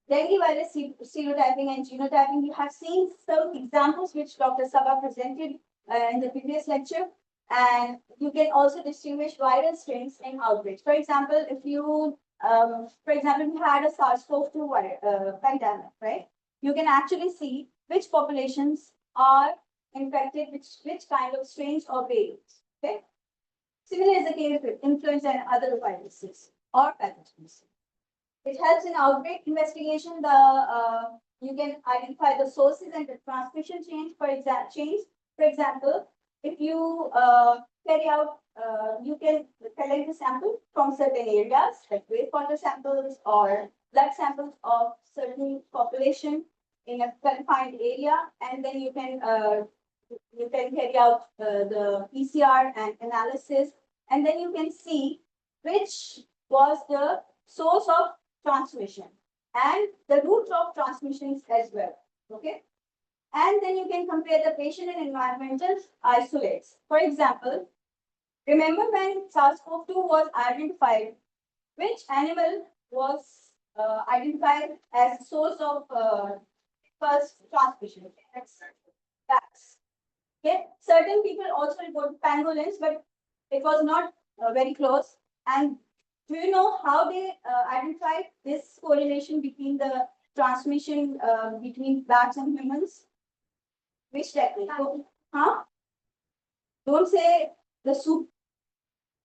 Dengue virus serotyping and genotyping. You have seen some examples which Dr. Sabah presented in the previous lecture. And you can also distinguish viral strains in outbreaks. For example, if you, we had a SARS-CoV-2 pandemic, right? You can actually see which populations are infected, which kind of strains or variants. Okay. Similar is the case with influenza and other viruses or pathogens. It helps in outbreak investigation. You can identify the sources and the transmission chains. For example, if you carry out, you can collect the sample from certain areas like wastewater samples or blood samples of certain population in a confined area, and then you can carry out the PCR and analysis, and then you can see which was the source of transmission and the route of transmissions as well. Okay. And then you can compare the patient and environmental isolates. For example, remember when SARS-CoV-2 was identified, which animal was identified as the source of first transmission? That's bats. Okay. Certain people also report pangolins, but it was not very close. And do you know how they identified this correlation between the transmission between bats and humans? Which technique? Huh? Don't say the soup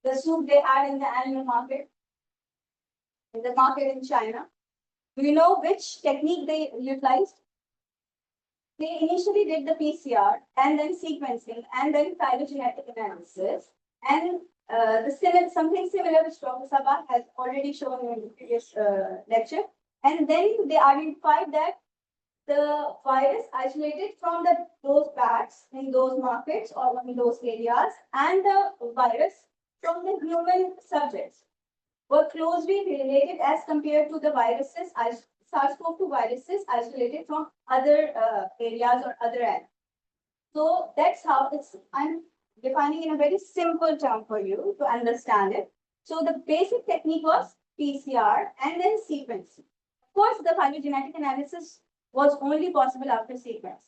they had in the animal market, in the market in China. Do you know which technique they utilized? They initially did the PCR and then sequencing and then phylogenetic analysis. And something similar which Dr. Sabah has already shown in the previous lecture. And then they identified that the virus isolated from those bats in those markets or in those areas, and the virus from the human subjects were closely related as compared to the viruses, SARS-CoV-2 viruses isolated from other areas or other animals. So that's how I'm defining in a very simple term for you to understand it. So the basic technique was PCR and then sequencing. Of course, the phylogenetic analysis was only possible after sequence.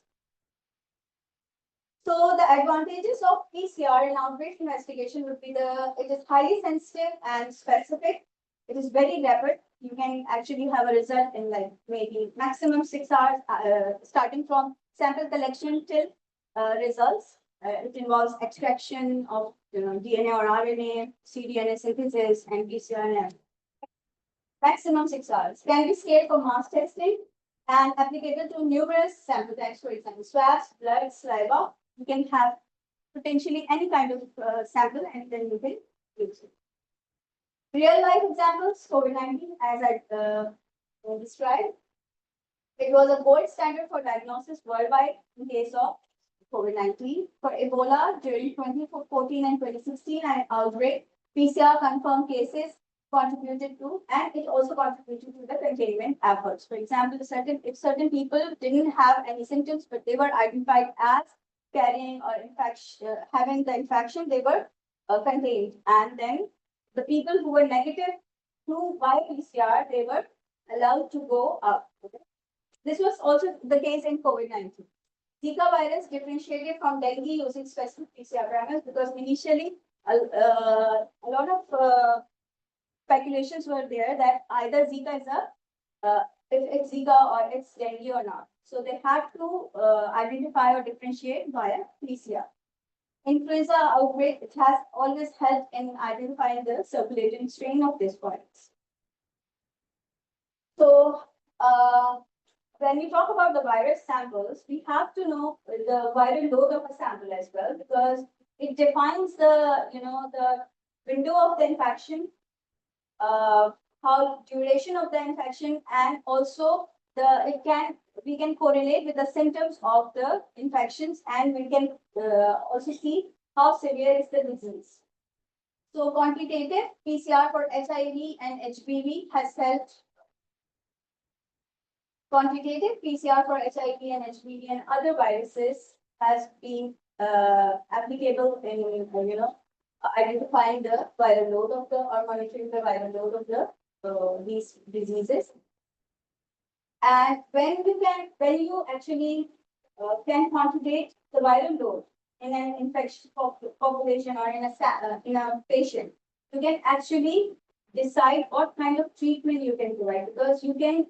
So the advantages of PCR in outbreak investigation would be it is highly sensitive and specific. It is very rapid. You can actually have a result in like maybe maximum 6 hours, starting from sample collection till results. It involves extraction of DNA or RNA, cDNA synthesis, and PCR. Maximum 6 hours. Can be scaled for mass testing and applicable to numerous sample types, for example, swabs, blood, saliva, you can have potentially any kind of sample and then you can use it. Real life examples, COVID-19, as I described, it was a gold standard for diagnosis worldwide in case of COVID-19. For Ebola, during 2014 and 2016, an outbreak, PCR confirmed cases contributed to, and it also contributed to the containment efforts. For example, if certain people didn't have any symptoms, but they were identified as carrying or having the infection, they were contained. And then the people who were negative to by PCR, they were allowed to go up. Okay? This was also the case in COVID-19. Zika virus differentiated from dengue using specific PCR parameters because initially a lot of speculations were there that either Zika is if it's Zika or it's dengue or not. So they had to identify or differentiate via PCR. Influenza outbreak, it has always helped in identifying the circulating strain of this virus. So when we talk about the virus samples, we have to know the viral load of a sample as well, because it defines the the window of the infection, how duration of the infection, and also we can correlate with the symptoms of the infections, and we can also see how severe is the disease. So quantitative PCR for HIV and HPV has helped. Quantitative PCR for HIV and HPV and other viruses has been applicable in identifying the viral load of the or monitoring the viral load of the these diseases. And when you actually can quantitate the viral load in an infectious population or in a patient, you can actually decide what kind of treatment you can provide, because you can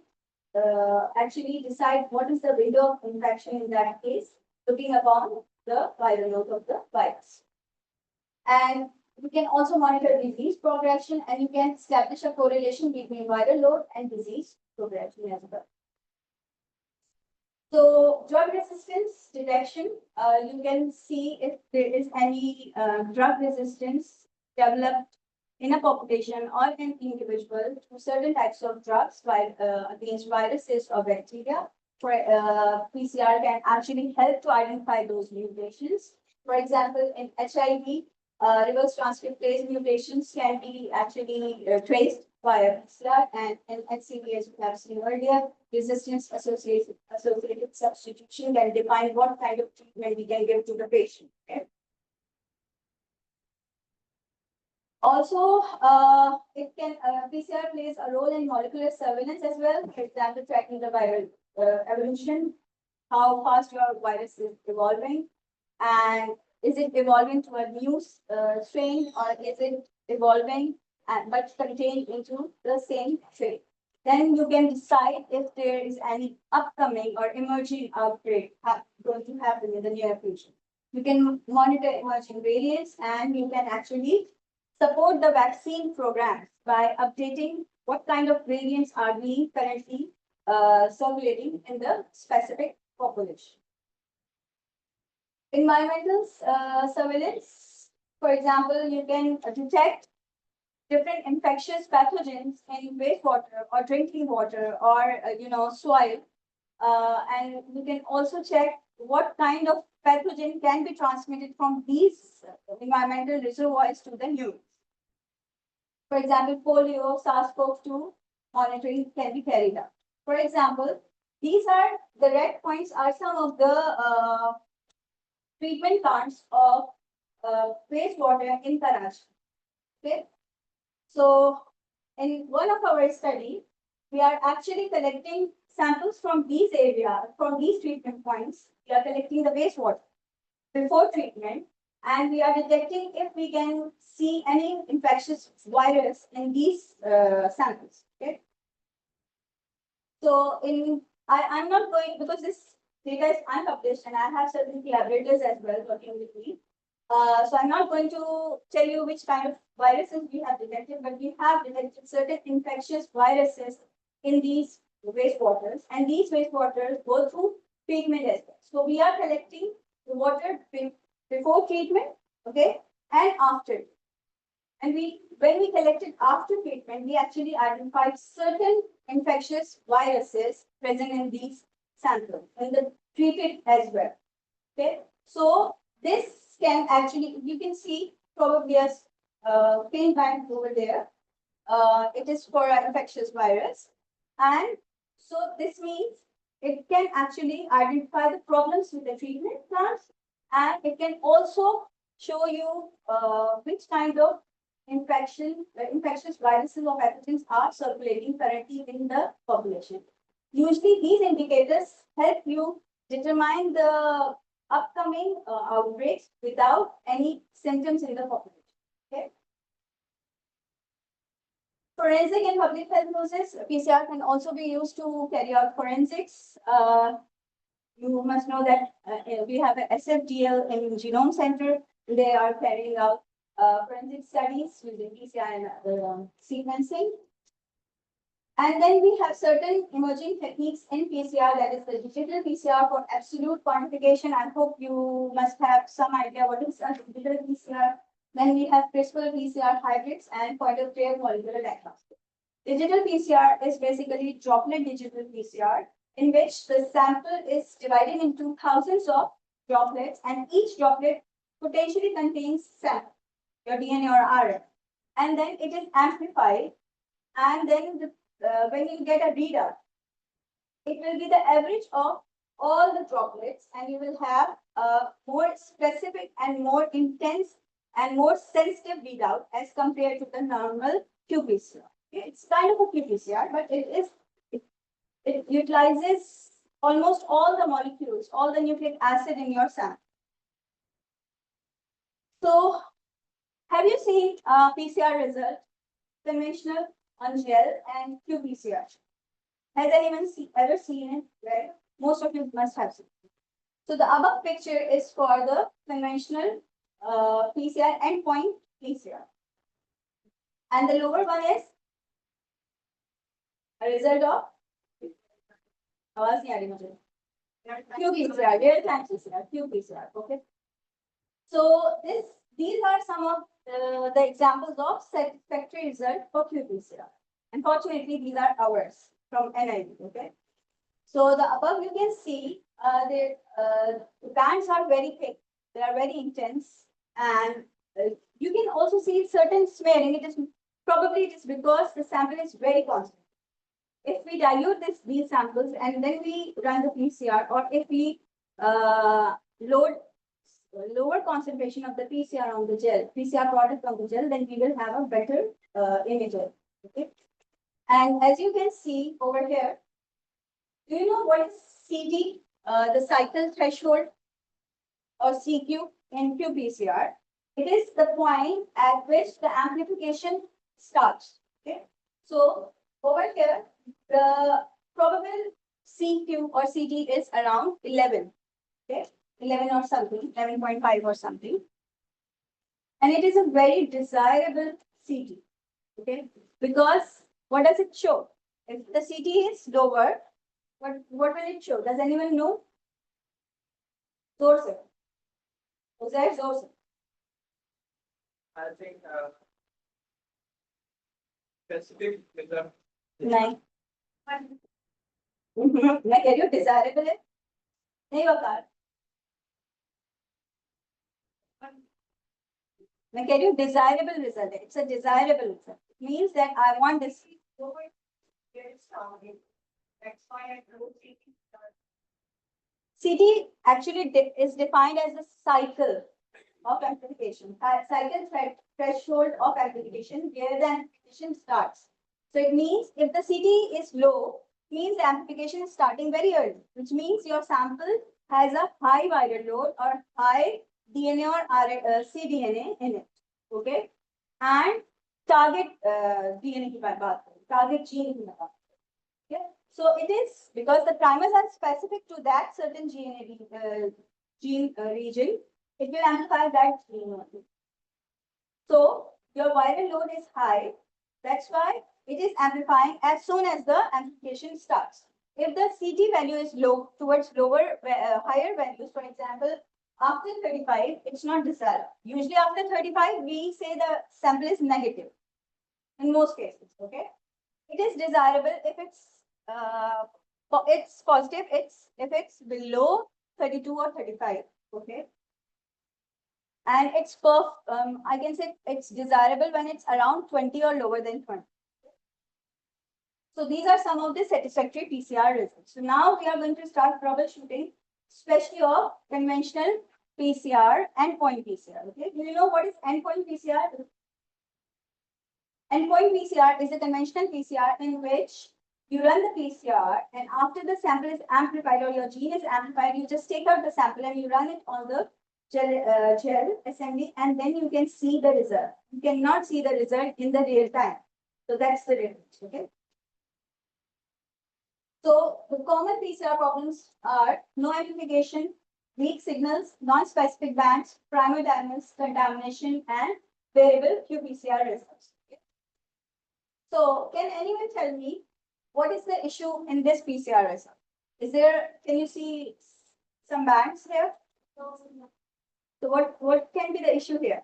actually decide what is the window of infection in that case, looking upon the viral load of the virus. And you can also monitor disease progression, and you can establish a correlation between viral load and disease progression as well. So drug resistance detection, you can see if there is any drug resistance developed in a population or an individual to certain types of drugs against viruses or bacteria. PCR can actually help to identify those mutations. For example, in HIV, reverse transcriptase mutations can be actually traced via PCR, and in HCV, as we have seen earlier, resistance associated substitution can define what kind of treatment we can give to the patient. Okay? Also, PCR plays a role in molecular surveillance as well. For example, tracking the viral evolution, how fast your virus is evolving, and is it evolving to a new strain, or is it evolving but contained into the same strain? Then you can decide if there is any upcoming or emerging outbreak going to happen in the near future. You can monitor emerging variants, and you can actually support the vaccine programs by updating what kind of variants are being currently circulating in the specific population. Environmental surveillance, for example, you can detect different infectious pathogens in wastewater or drinking water or soil, and you can also check what kind of pathogen can be transmitted from these environmental reservoirs to the humans. For example, polio, SARS-CoV-2 monitoring can be carried out. For example, these are the red points are some of the treatment plants of wastewater in Karachi. Okay, so in one of our studies, we are actually collecting samples from these areas, from these treatment points. We are collecting the wastewater before treatment, and we are detecting if we can see any infectious virus in these samples. Okay, so I'm not going, because this data is unpublished, and I have certain collaborators as well working with me. So I'm not going to tell you which kind of viruses we have detected, but we have detected certain infectious viruses in these wastewaters, and these wastewaters go through treatment as well. So we are collecting the water before treatment, okay, and after. And when we collected after treatment, we actually identified certain infectious viruses present in these samples, in the treated as well. Okay, so this can actually, you can see probably a pin bank over there. It is for an infectious virus. And so this means it can actually identify the problems with the treatment plants, and it can also show you which kind of infectious viruses or pathogens are circulating currently in the population. Usually these indicators help you determine the upcoming outbreaks without any symptoms in the population. Okay. Forensic and public health uses, PCR can also be used to carry out forensics. You must know that we have a SFDL in Genome Center. They are carrying out forensic studies using PCR and sequencing. And then we have certain emerging techniques in PCR, that is the digital PCR for absolute quantification. I hope you must have some idea what is a digital PCR. Then we have CRISPR PCR hybrids and point-of-care molecular diagnostics. Digital PCR is basically droplet digital PCR, in which the sample is divided into thousands of droplets, and each droplet potentially contains sample, your DNA or RNA. And then it is amplified, and then when you get a readout, it will be the average of all the droplets, and you will have a more specific and more intense and more sensitive readout as compared to the normal qPCR. It's kind of a qPCR, but it utilizes almost all the molecules, all the nucleic acid in your sample. So, have you seen PCR result, conventional on gel and qPCR? Has anyone ever seen it? Right? Most of you must have seen it. So the above picture is for the conventional PCR endpoint PCR. And the lower one is a result of qPCR, real-time PCR, qPCR. Okay. So these are some of the examples of satisfactory result for qPCR. Unfortunately, these are ours from NIV. Okay. So the above you can see the bands are very thick, they are very intense, and you can also see certain smearing. It is because the sample is very constant. If we dilute these samples and then we run the PCR, or if we load lower concentration of the PCR on the gel, PCR product on the gel, then we will have a better imager. Okay. And as you can see over here, do you know what is CD, the cycle threshold, or CQ in qPCR? It is the point at which the amplification starts. Okay. So over here, the probable CQ or CD is around 11. Okay. 11 or something, 11.5 or something. And it is a very desirable CD. Okay. Because what does it show? If the CD is lower, what will it show? Does anyone know? Source. Jose, source. I think specific with the नहीं मैं कह रही हूँ desirable है नहीं बता मैं कह रही हूँ desirable result है. It's a desirable result. It means that I want this. CD actually is defined as a cycle of amplification, cycle threshold of amplification where the amplification starts. So it means if the CD is low, means the amplification is starting very early, which means your sample has a high viral load or high DNA or cDNA in it. Okay, and target DNA की बात करें, target gene की बात. Okay, so it is because the primers are specific to that certain gene region. It will amplify that gene only. So your viral load is high. That's why it is amplifying as soon as the amplification starts. If the CD value is low, towards higher values, for example, after 35, it's not desirable. Usually after 35, we say the sample is negative in most cases, okay? It is desirable if it's positive, if it's below 32 or 35, okay? And I can say it's desirable when it's around 20 or lower than 20. So these are some of the satisfactory PCR results. So now we are going to start troubleshooting, especially of conventional PCR, endpoint PCR. Okay, do you know what is endpoint PCR? Endpoint PCR is a conventional PCR in which you run the PCR, and after the sample is amplified or your gene is amplified, you just take out the sample and you run it on the gel assembly, and then you can see the result. You cannot see the result in the real time. So that's the difference. Okay. So the common PCR problems are no amplification, weak signals, non-specific bands, primer damage, contamination, and variable qPCR results. Okay. So can anyone tell me what is the issue in this PCR result? Can you see some bands here? So what can be the issue here?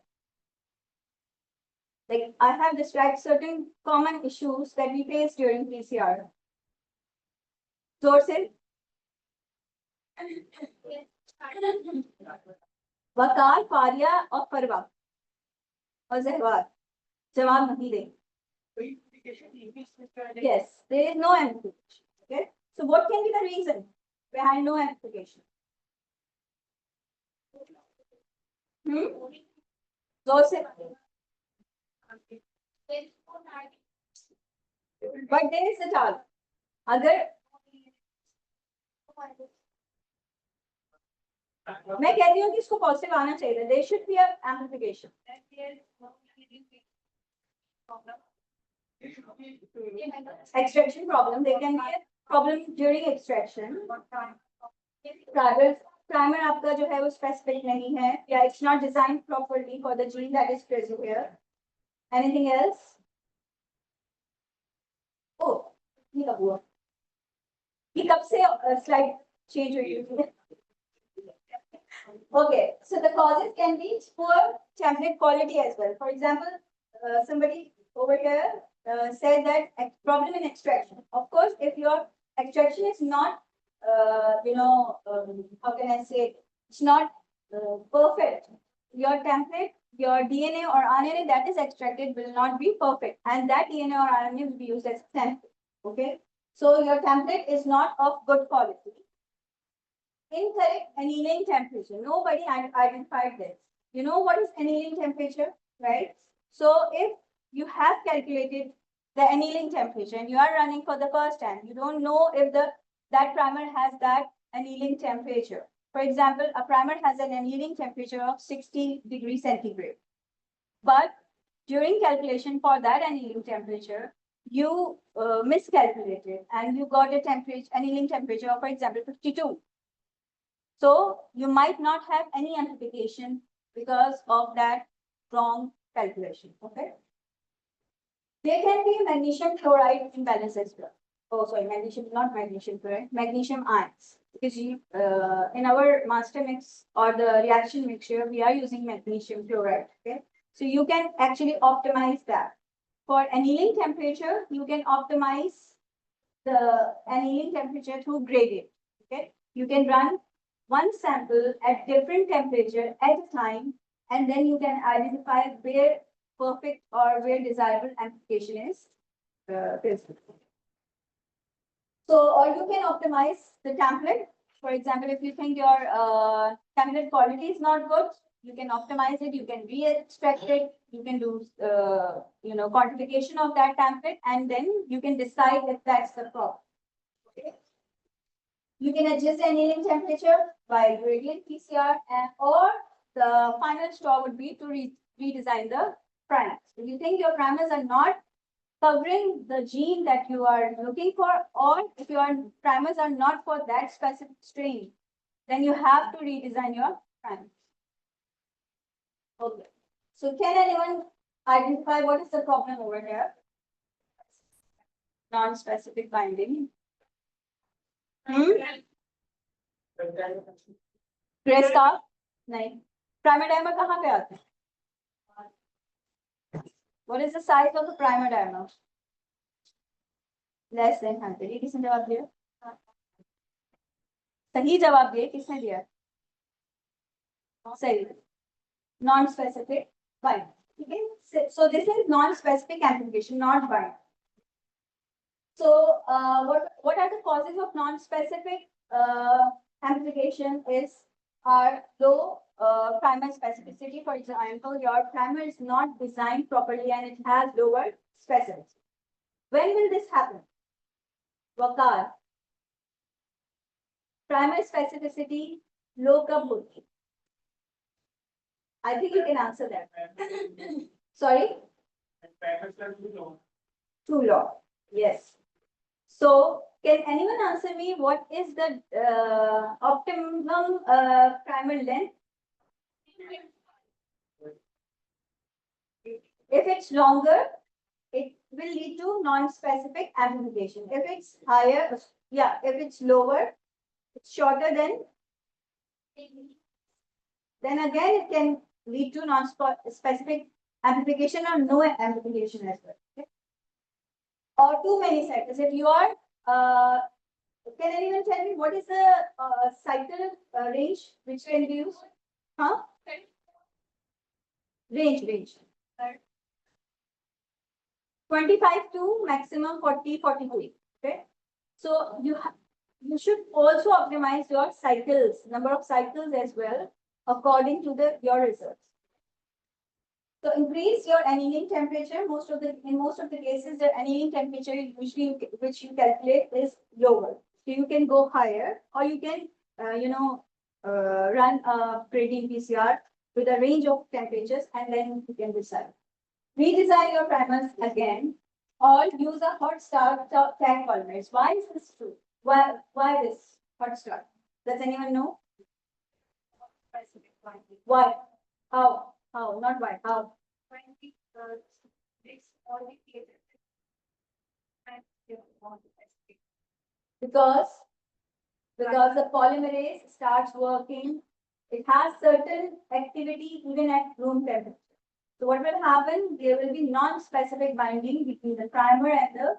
Like I have described certain common issues that we face during PCR. Sources? वकार, फारिया और फरवा और जहवार जवाब नहीं देंगे. Yes, there is no amplification. Okay, so what can be the reason behind no amplification? But there is a tag. अगर मैं कहती हूँ कि इसको पॉजिटिव आना चाहिए. There should be an amplification. Extraction problem. There can be a problem during extraction. Primer आपका जो है वो specific नहीं है, या it's not designed properly for the gene that is present here. Anything else? Oh, ये कब हुआ? ये कब से slide change हुई है? Okay, so the causes can be poor template quality as well. For example, somebody over here said that problem in extraction. Of course, if your extraction is not, how can I say, it's not perfect. Your template, your DNA or RNA that is extracted will not be perfect, and that DNA or RNA will be used as template. Okay, so your template is not of good quality. Incorrect annealing temperature. Nobody identified this. You know what is annealing temperature, right? So if you have calculated the annealing temperature and you are running for the first time, you don't know if that primer has that annealing temperature. For example, a primer has an annealing temperature of 60 degrees centigrade. But during calculation for that annealing temperature, you miscalculated and you got a annealing temperature of, for example, 52. So you might not have any amplification because of that wrong calculation. Okay. There can be magnesium chloride imbalance as well. Oh, sorry, not magnesium chloride, magnesium ions. Because in our master mix or the reaction mixture, we are using magnesium chloride. Okay. So you can actually optimize that. For annealing temperature, you can optimize the annealing temperature through gradient. Okay. You can run one sample at different temperature at a time, and then you can identify where perfect or where desirable amplification is present. So, or you can optimize the template. For example, if you think your template quality is not good, you can optimize it. You can re-extract it. You can do quantification of that template, and then you can decide if that's the problem. Okay. You can adjust the annealing temperature by gradient PCR, or the final straw would be to redesign the primers. If you think your primers are not covering the gene that you are looking for, or if your primers are not for that specific strain, then you have to redesign your primers. Okay. So can anyone identify what is the problem over here? Non-specific binding. Gray scarf? नहीं. Primer dimer कहाँ पे आता है? What is the size of the primer dimer? Less than 100. ये किसने जवाब दिया? सही जवाब दिए, किसने दिया? सही. Non-specific bind. Okay. So this is non-specific amplification, not bind. So what are the causes of non-specific amplification? Is are low primer specificity. For example, your primer is not designed properly and it has lower specificity. When will this happen? Waqar. Primer specificity low kab hoti? I think you can answer that. Sorry? Too low. Yes. So, can anyone answer me what is the optimum primer length? If it's longer, it will lead to non-specific amplification. If it's higher, if it's lower, it's shorter then again it can lead to non-specific amplification or no amplification as well. Okay? Or too many cycles. If you are, can anyone tell me what is the cycle range which can be used? Huh? Range. 25 to maximum 40, 43. Okay. So you should also optimize your cycles, number of cycles as well, according to your results. So increase your annealing temperature. In most of the cases, the annealing temperature usually which you calculate is lower. So you can go higher, or you can run a gradient PCR with a range of temperatures, and then you can decide. Redesign your primers again, or use a hot start tag polymers. Why is this true? Why this hot start? Does anyone know? Why? How? Not why. How? Because the polymerase starts working, it has certain activity even at room temperature. So what will happen? There will be non-specific binding between the primer and the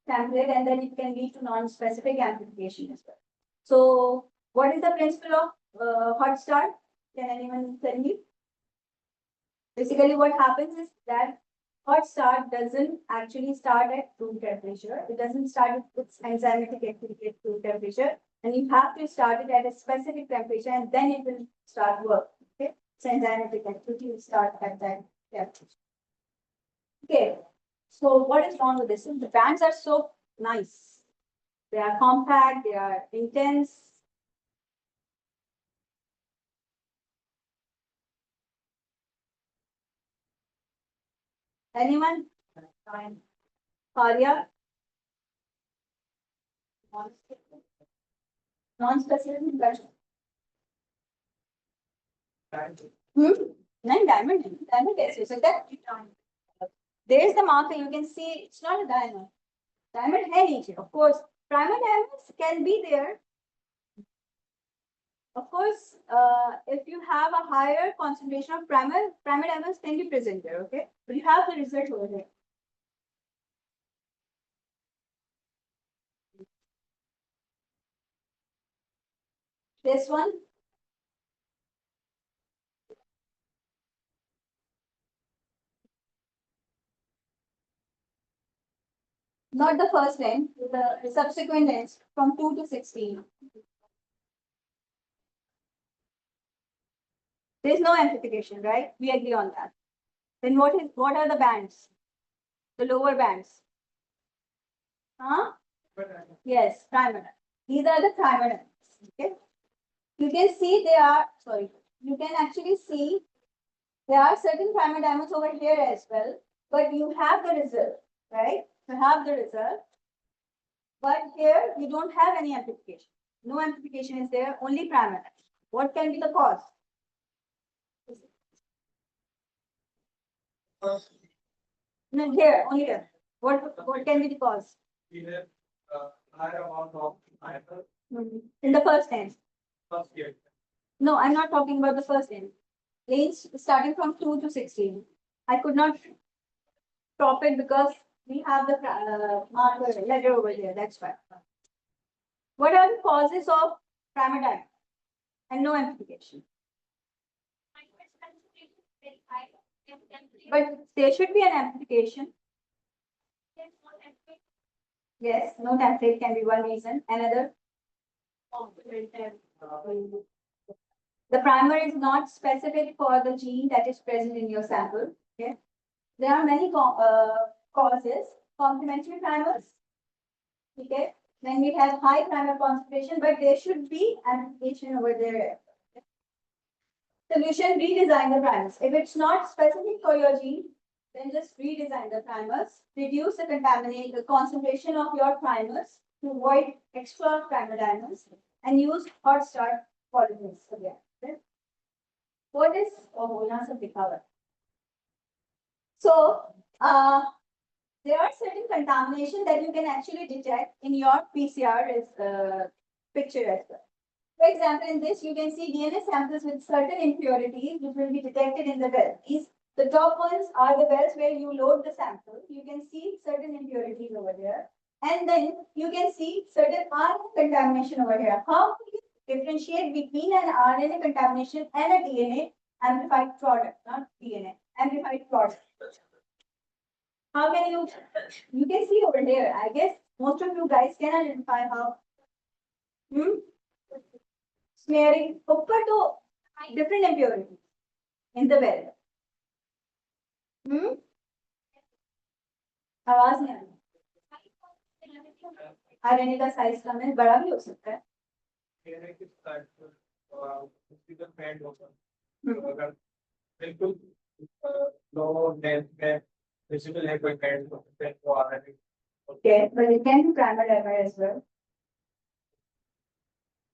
template, and then it can lead to non-specific amplification as well. So what is the principle of hot start? Can anyone tell me? Basically, what happens is that hot start doesn't actually start at room temperature. It doesn't start with its enzymatic activity at room temperature, and you have to start it at a specific temperature, and then it will start work. Okay, its enzymatic activity will start at that temperature. Okay, so what is wrong with this? The bands are so nice. They are compact. They are intense. Anyone? Arya? Non-specific question. Nine diamond. Diamond कैसे हो सकता है? There is the marker. You can see it's not a diamond. Diamond है नीचे. Of course, primer diamonds can be there. Of course, if you have a higher concentration of primer diamonds can be present there. Okay, but you have the result over here. This one. Not the first length, the subsequent lengths from 2 to 16. There is no amplification, right? We agree on that. Then what are the bands? The lower bands. Huh? Yes, primer. These are the primer bands. Okay. You can see you can actually see there are certain primer diamonds over here as well, but you have the result, right? You have the result. But here you don't have any amplification. No amplification is there, only primer. What can be the cause? No, here, only here. What can be the cause? We have higher amount of iron In the first tense. first year. No, I'm not talking about the first range. Range starting from 2 to 16. I could not crop it because we have the marker letter over there. That's why. What are the causes of primer and no amplification? But there should be an amplification. Yes, no template can be one reason. Another, the primer is not specific for the gene that is present in your sample. Okay, there are many causes. Complementary primers. Okay, then we have high primer concentration, but there should be amplification over there. Solution: redesign the primers. If it's not specific for your gene, then just redesign the primers. Reduce the concentration of your primers to avoid extra primer diamonds, and use hot start polymers again. Okay? What is power? So there are certain contamination that you can actually detect in your PCR picture as well. For example, in this, you can see DNA samples with certain impurities which will be detected in the well. The top ones are the wells where you load the sample. You can see certain impurities over there. And then you can see certain RNA contamination over here. How do you differentiate between an RNA contamination and a DNA amplified product, not DNA, amplified product? How can you can see over here. I guess most of you guys can identify how. Smearing ऊपर तो different impurities in the well. आवाज नहीं आ रही. RNA का size कम है, बड़ा भी हो सकता है. बिल्कुल लो डेंथ में विजिबल है कोई बैंड तो आ रहा है. Okay, but it can be primer dimer as well.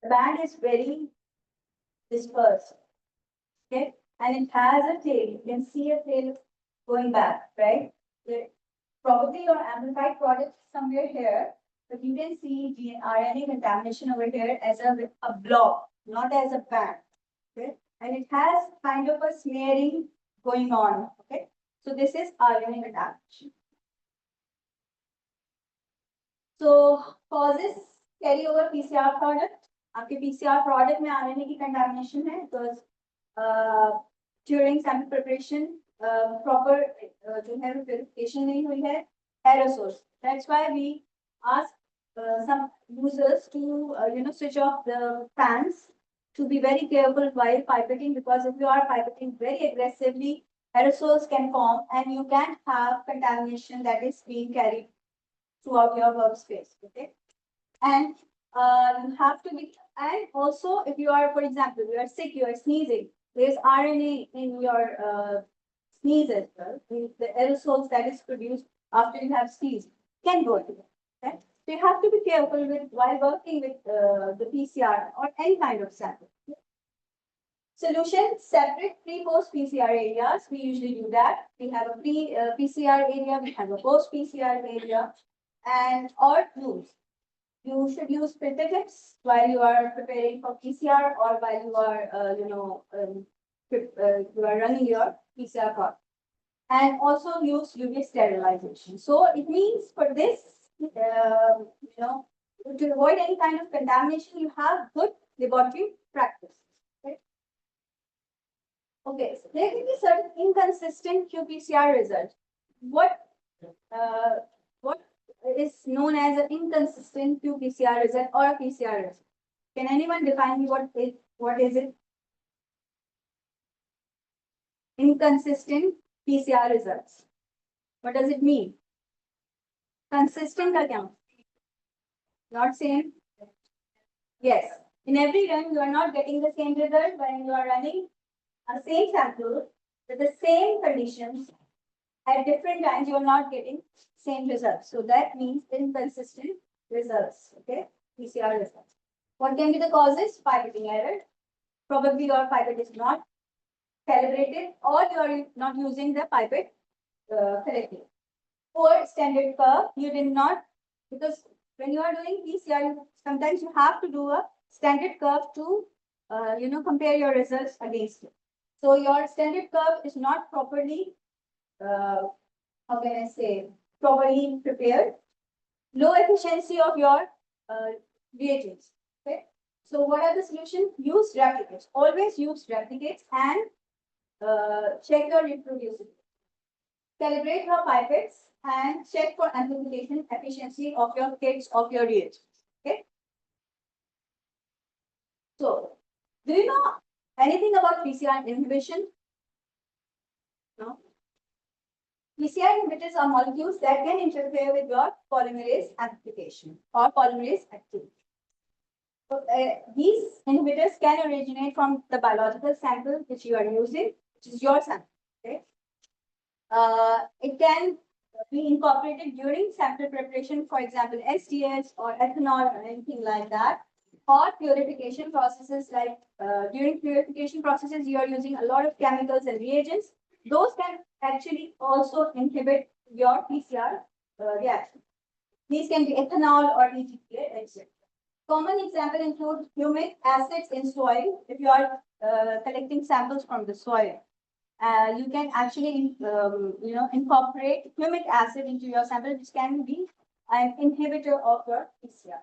The band is very dispersed. Okay, and it has a tail. You can see a tail going back, right? Probably your amplified product is somewhere here, but you can see RNA contamination over here as a blob, not as a band. Okay, and it has kind of a smearing going on. Okay, so this is RNA contamination. So causes carry over PCR product. आपके PCR product में RNA की contamination है because during sample preparation proper जो है verification नहीं हुई है aerosols. That's why we ask some users to switch off the fans to be very careful while pipetting, because if you are pipetting very aggressively, aerosols can form and you can have contamination that is being carried throughout your workspace. Okay, and you have to be, and also if you are, for example, you are sick, you are sneezing, there's RNA in your sneeze as well. The aerosols that is produced after you have sneezed can go to it. Okay, so you have to be careful with while working with the PCR or any kind of sample. Solution: separate pre-post PCR areas. We usually do that. We have a pre-PCR area, we have a post-PCR area, and or use. You should use filter tips while you are preparing for PCR or while you are, you are running your PCR product. And also use UV sterilization. So it means for this, to avoid any kind of contamination, you have good laboratory practice. Okay, so there can be certain inconsistent qPCR results. What is known as an inconsistent qPCR result or a PCR result? Can anyone define me what is it? Inconsistent PCR results. What does it mean? Consistent का क्या? Not same? Yes. In every run, you are not getting the same result when you are running a same sample with the same conditions. At different times, you are not getting same results. So that means inconsistent results. Okay, PCR results. What can be the causes? Pipetting error. Probably your pipette is not calibrated, or you are not using the pipette correctly. Or standard curve, you did not, because when you are doing PCR, sometimes you have to do a standard curve to compare your results against it. So your standard curve is not properly, how can I say, properly prepared. Low efficiency of your reagents. Okay. So what are the solutions? Use replicates. Always use replicates and check your reproducibility. Calibrate your pipettes and check for amplification efficiency of your kits of your reagents. Okay. So, do you know anything about PCR inhibition? No. PCR inhibitors are molecules that can interfere with your polymerase amplification or polymerase activity. So, these inhibitors can originate from the biological sample which you are using, which is your sample. Okay. It can be incorporated during sample preparation, for example, SDS or ethanol or anything like that, or purification processes like during purification processes, you are using a lot of chemicals and reagents. Those can actually also inhibit your PCR reaction. These can be ethanol or ETPA, etc. Common example include humic acids in soil. If you are collecting samples from the soil, you can actually incorporate humic acid into your sample, which can be an inhibitor of your PCR.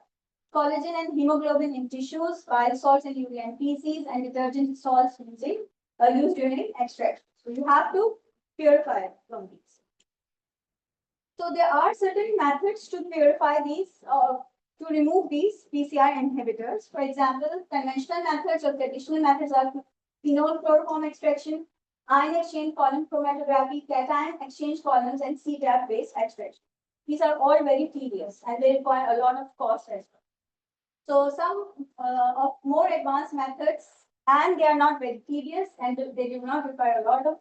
Collagen and hemoglobin in tissues, bile salts and urea and feces, and detergent salts used during extraction. So you have to purify from these. So there are certain methods to purify these to remove these PCR inhibitors. For example, conventional methods or traditional methods are phenol chloroform extraction, ion exchange column chromatography, cation exchange columns, and CTAP based extraction. These are all very tedious and they require a lot of cost as well. So some of more advanced methods, and they are not very tedious and they do not require a lot of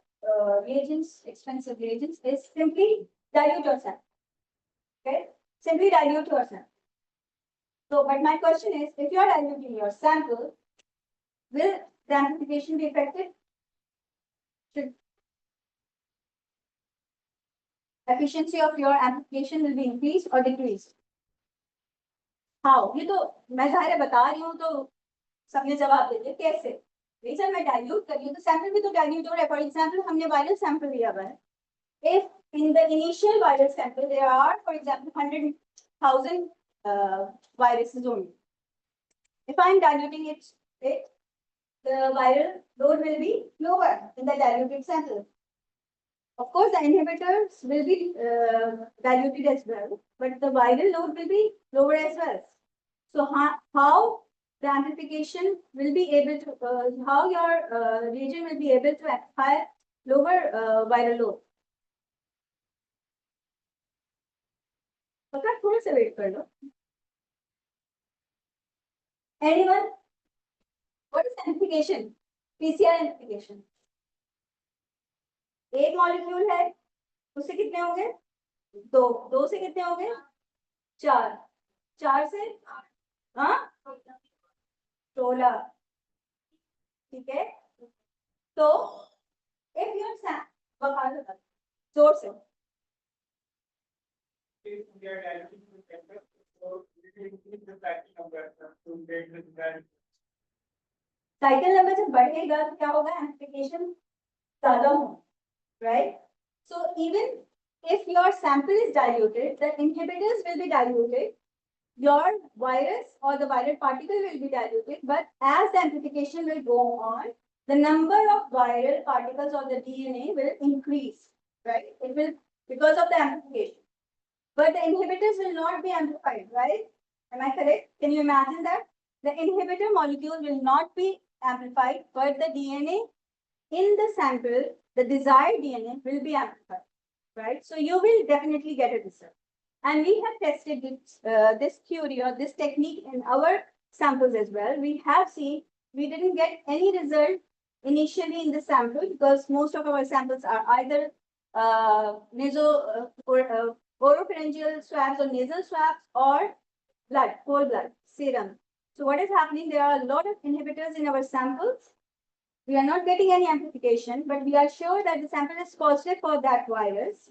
reagents, expensive reagents, is simply dilute your sample. Okay, simply dilute your sample. So, but my question is, if you are diluting your sample, will the amplification be effective? Should efficiency of your amplification will be increased or decreased? How? ये तो मैं ज़ाहिर बता रही हूँ तो सबने जवाब दे दिया कैसे? नहीं सर मैं डाइल्यूट कर रही हूँ तो सैंपल भी तो डाइल्यूट हो रहा है. फॉर एग्जांपल हमने वायरल सैंपल लिया हुआ है. If in the initial viral sample there are, for example, 100,000 viruses only. If I am diluting it, the viral load will be lower in the diluted sample. Of course, the inhibitors will be diluted as well, but the viral load will be lower as well. So how the amplification will be able to, how your reagent will be able to amplify lower viral load? Okay, थोड़ा सा wait कर लो. Anyone? What is amplification? PCR amplification. एक molecule है, उससे कितने होंगे? दो. दो से कितने होंगे? चार. चार से हाँ 16. ठीक है. तो if your sample जोर से साइकिल नंबर जब बढ़ेगा तो क्या होगा? एम्प्लीफिकेशन ज्यादा होगा. Right? So even if your sample is diluted, the inhibitors will be diluted, your virus or the viral particle will be diluted, but as the amplification will go on, the number of viral particles or the DNA will increase, right? It will, because of the amplification. But the inhibitors will not be amplified, right? Am I correct? Can you imagine that? The inhibitor molecule will not be amplified, but the DNA in the sample, the desired DNA will be amplified, right? So you will definitely get a result. And we have tested this theory or this technique in our samples as well. We have seen we didn't get any result initially in the sample because most of our samples are either oropharyngeal swabs or nasal swabs or blood, whole blood, serum. So what is happening? There are a lot of inhibitors in our samples. We are not getting any amplification, but we are sure that the sample is positive for that virus.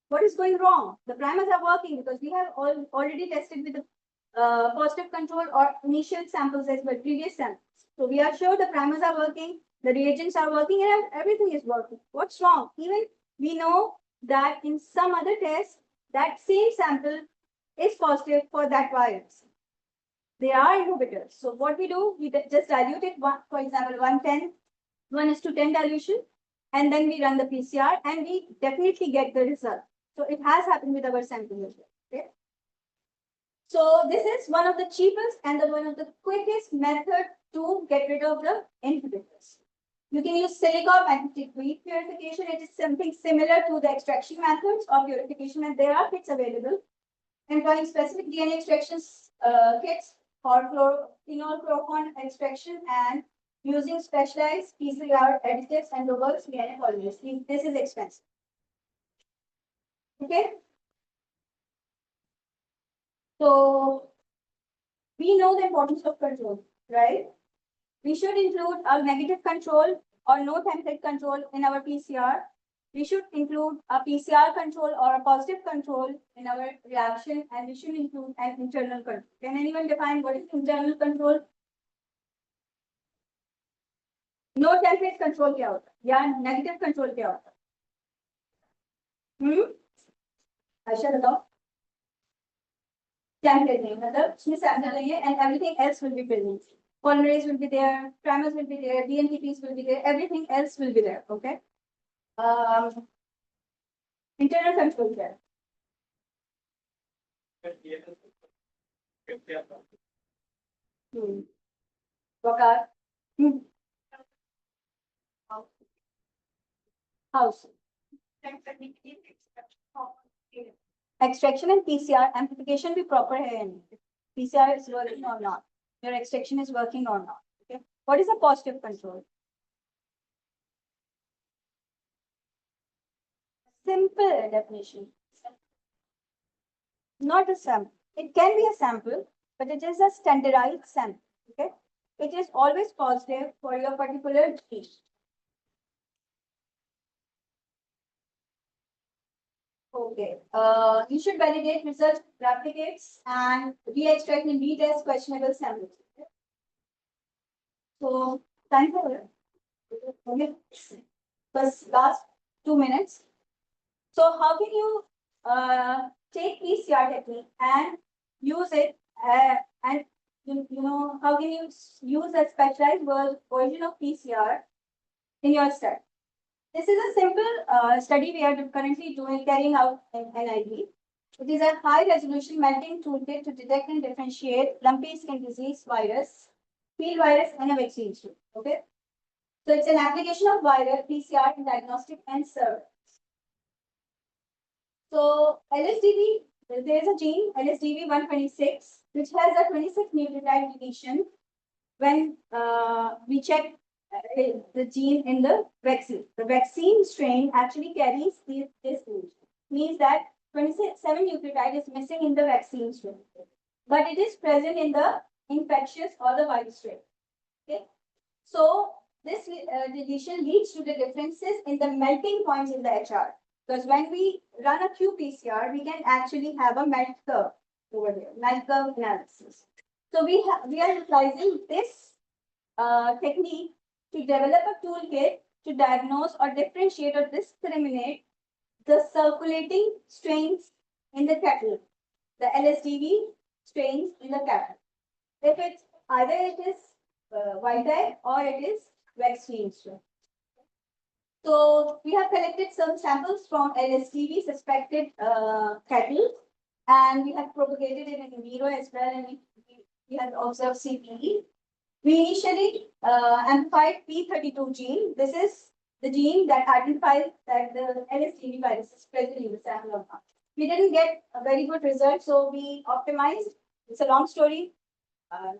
What is going wrong? The primers are working because we have already tested with the positive control or initial samples as well, previous samples. So we are sure the primers are working, the reagents are working, and everything is working. What's wrong? Even we know that in some other tests, that same sample is positive for that virus. They are inhibitors. So what we do, we just dilute it, for example, 1:10 dilution, and then we run the PCR, and we definitely get the result. So it has happened with our sample as well. Okay. So this is one of the cheapest and one of the quickest method to get rid of the inhibitors. You can use silica magnetic wheat purification. It is something similar to the extraction methods of purification, and there are kits available. Employing specific DNA extractions kits for phenolchlorophone extraction and using specialized PCR additives and reverse DNA polymerase. This is expensive. Okay. So we know the importance of control, right? We should include a negative control or no template control in our PCR. We should include a PCR control or a positive control in our reaction, and we should include an internal control. Can anyone define what is internal control? No template control क्या होता है? या negative control क्या होता है? आयशा बताओ. Template नहीं मतलब उसमें sample नहीं है and everything else will be present. Polymerase will be there, primers will be there, DNTPs will be there, everything else will be there. Okay. Internal control क्या है? Waqar. House. Extraction and PCR amplification be proper hai. PCR is working or not. Your extraction is working or not. Okay. What is a positive control? Simple definition. Not a sample. It can be a sample, but it is a standardized sample. Okay. It is always positive for your particular gene. Okay. You should validate research replicates and re-extract and retest questionable samples. Okay? So, time for it. Okay. First, last 2 minutes. So, how can you take PCR technique and use it and you know how can you use a specialized version of PCR in your study? This is a simple study we are currently carrying out in NIV. It is a high-resolution melting toolkit to detect and differentiate lumpy skin disease virus, field virus, and a vaccine stream. Okay, so it's an application of viral PCR in diagnostic and surveillance. So LSDV, there is a gene LSDV 126, which has a 26 nucleotide deletion when we check the gene in the vaccine. The vaccine strain actually carries this gene. Means that 27 nucleotide is missing in the vaccine strain, but it is present in the infectious or the virus strain. Okay, so this deletion leads to the differences in the melting points in the HR. Because when we run a qPCR, we can actually have a melt curve over there, melt curve analysis. So we are utilizing this technique to develop a toolkit to diagnose or differentiate or discriminate the circulating strains in the cattle, the LSDV strains in the cattle. If it's either it is wild type or it is vaccine strain. So we have collected some samples from LSDV suspected cattle, and we have propagated it in vivo as well, and we have observed CPE. We initially amplified P32 gene. This is the gene that identifies that the LSDV virus is present in the sample or not. We didn't get a very good result, so we optimized. It's a long story,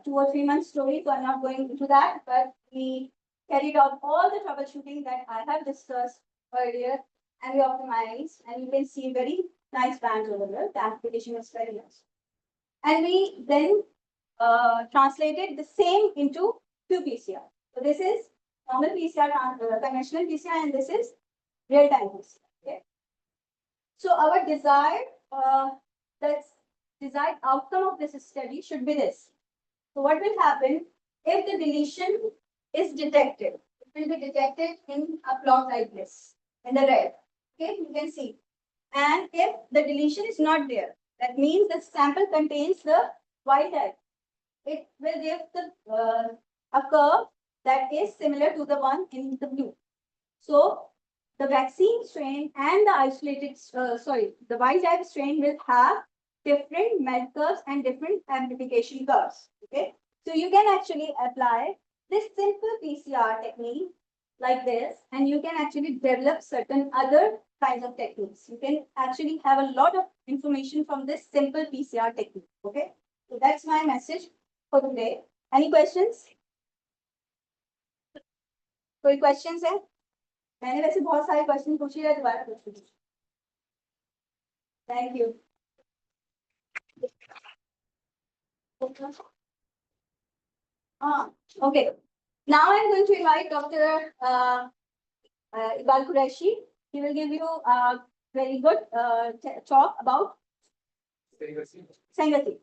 2 or 3 months story, so I'm not going into that, but we carried out all the troubleshooting that I have discussed earlier, and we optimized, and you can see very nice bands over there. The amplification is very nice. And we then translated the same into qPCR. So this is normal PCR, conventional PCR, and this is real-time PCR. Okay. So our desired desired outcome of this study should be this. So what will happen if the deletion is detected? It will be detected in a plot like this, in the red. Okay, you can see. And if the deletion is not there, that means the sample contains the wild type. It will give a curve that is similar to the one in the blue. So the vaccine strain and the the wild type strain will have different med curves and different amplification curves. Okay, so you can actually apply this simple PCR technique like this, and you can actually develop certain other kinds of techniques. You can actually have a lot of information from this simple PCR technique. Okay, so that's my message for today. Any questions? कोई questions है? मैंने वैसे बहुत सारे question पूछ लिया, दोबारा पूछ लीजिए. Thank you. Okay. Now I'm going to invite Dr. Iqbal Qureshi. He will give you a very good talk about Sangati.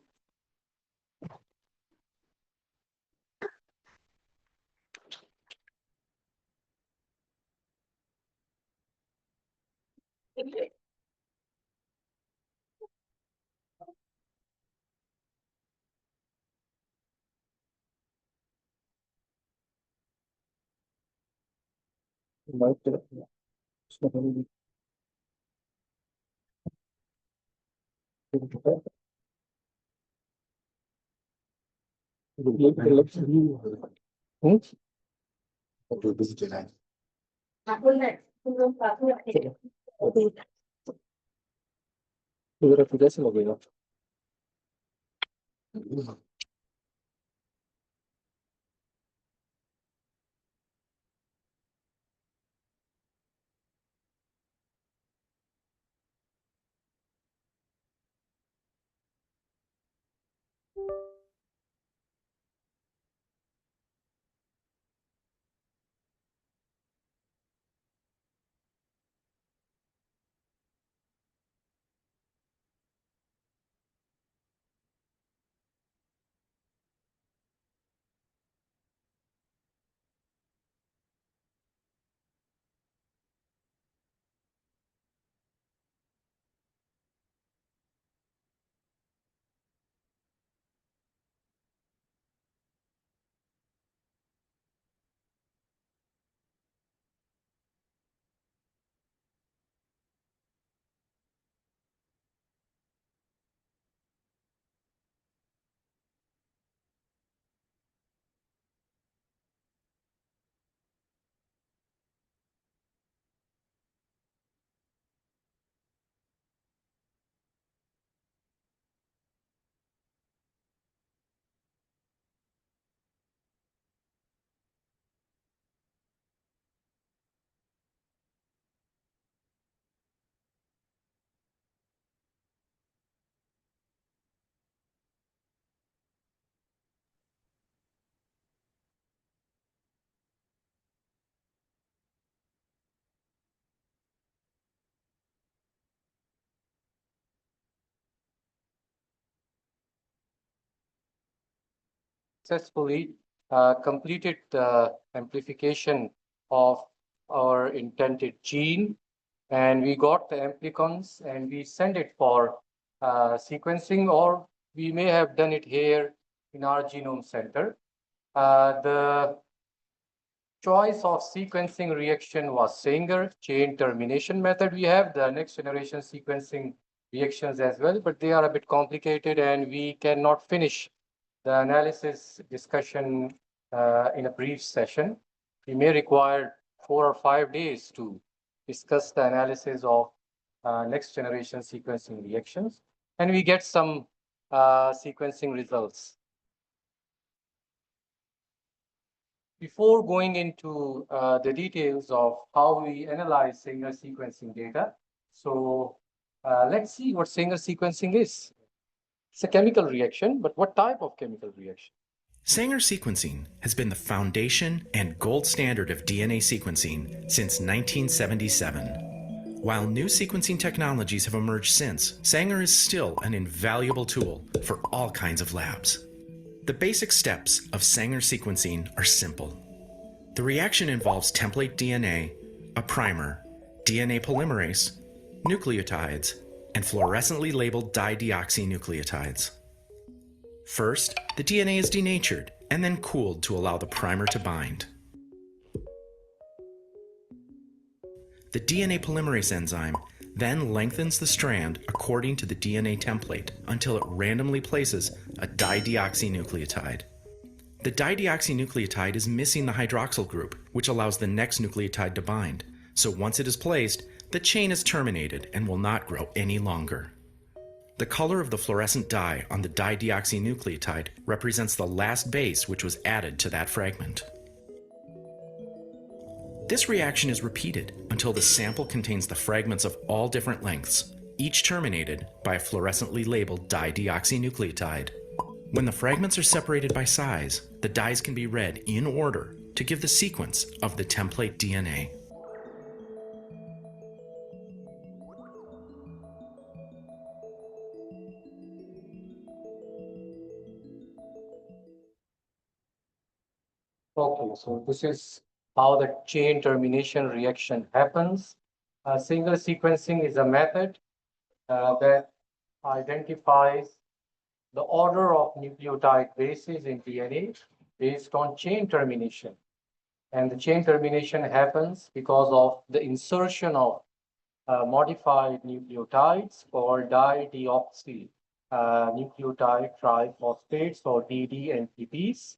Successfully completed the amplification of our intended gene, and we got the amplicons and we send it for sequencing, or we may have done it here in our genome center. The choice of sequencing reaction was Sanger chain termination method. We have the next generation sequencing reactions as well, but they are a bit complicated and we cannot finish the analysis discussion in a brief session. We may require 4 or 5 days to discuss the analysis of next generation sequencing reactions, and we get some sequencing results. Before going into the details of how we analyze Sanger sequencing data, so let's see what Sanger sequencing is. It's a chemical reaction, but what type of chemical reaction? Sanger sequencing has been the foundation and gold standard of DNA sequencing since 1977. While new sequencing technologies have emerged since, Sanger is still an invaluable tool for all kinds of labs. The basic steps of Sanger sequencing are simple. The reaction involves template DNA, a primer, DNA polymerase, nucleotides, and fluorescently labeled dideoxynucleotides. First, the DNA is denatured and then cooled to allow the primer to bind. The DNA polymerase enzyme then lengthens the strand according to the DNA template until it randomly places a dideoxynucleotide. The dideoxynucleotide is missing the hydroxyl group, which allows the next nucleotide to bind. So once it is placed, the chain is terminated and will not grow any longer. The color of the fluorescent dye on the dideoxynucleotide represents the last base which was added to that fragment. This reaction is repeated until the sample contains the fragments of all different lengths, each terminated by a fluorescently labeled dideoxynucleotide. When the fragments are separated by size, the dyes can be read in order to give the sequence of the template DNA. Okay, so this is how the chain termination reaction happens. Single sequencing is a method that identifies the order of nucleotide bases in DNA based on chain termination. And the chain termination happens because of the insertion of modified nucleotides called dideoxy nucleotide triphosphates or DDNTPs.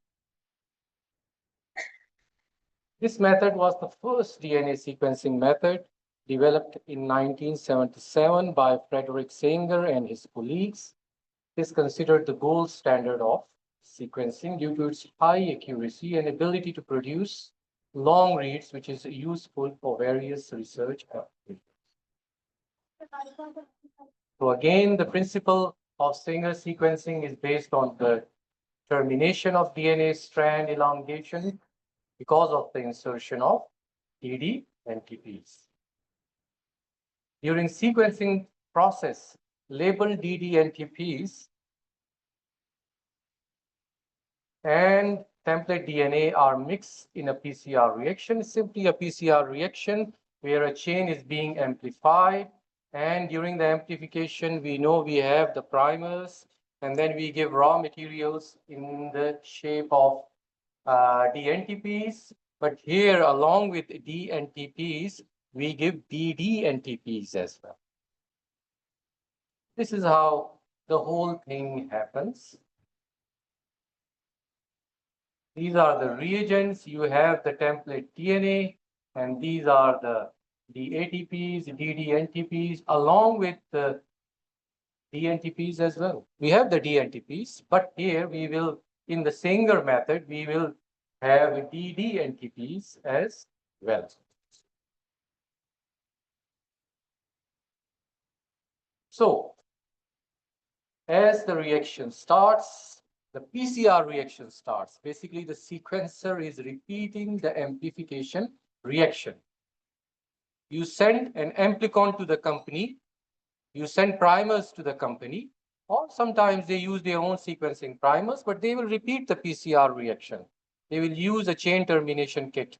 This method was the first DNA sequencing method developed in 1977 by Frederick Sanger and his colleagues. It is considered the gold standard of sequencing due to its high accuracy and ability to produce long reads, which is useful for various research applications. So again, the principle of Sanger sequencing is based on the termination of DNA strand elongation because of the insertion of DD and TPs. During sequencing process, labeled DD and TPs and template DNA are mixed in a PCR reaction. It's simply a PCR reaction where a chain is being amplified, and during the amplification, we know we have the primers, and then we give raw materials in the shape of DNTPs, but here along with DNTPs, we give DDNTPs as well. This is how the whole thing happens. These are the reagents. You have the template DNA, and these are the ATPs, DDNTPs, along with the DNTPs as well. We have the DNTPs, but here we will, in the Sanger method, we will have DDNTPs as well. So, as the reaction starts, the PCR reaction starts. Basically, the sequencer is repeating the amplification reaction. You send an amplicon to the company, you send primers to the company, or sometimes they use their own sequencing primers, but they will repeat the PCR reaction. They will use a chain termination kit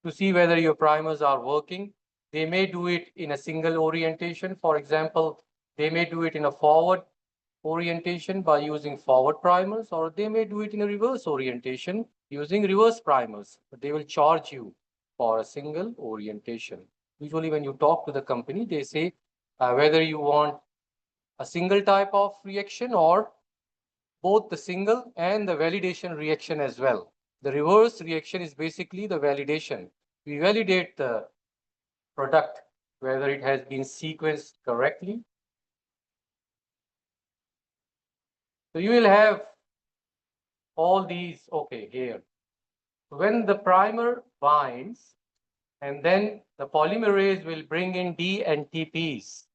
to see whether your primers are working. They may do it in a single orientation. For example, they may do it in a forward orientation by using forward primers, or they may do it in a reverse orientation using reverse primers, but they will charge you for a single orientation. Usually when you talk to the company, they say whether you want a single type of reaction or both the single and the validation reaction as well. The reverse reaction is basically the validation. We validate the product, whether it has been sequenced correctly. So you will have all these, okay, here. When the primer binds, and then the polymerase will bring in D and TPs.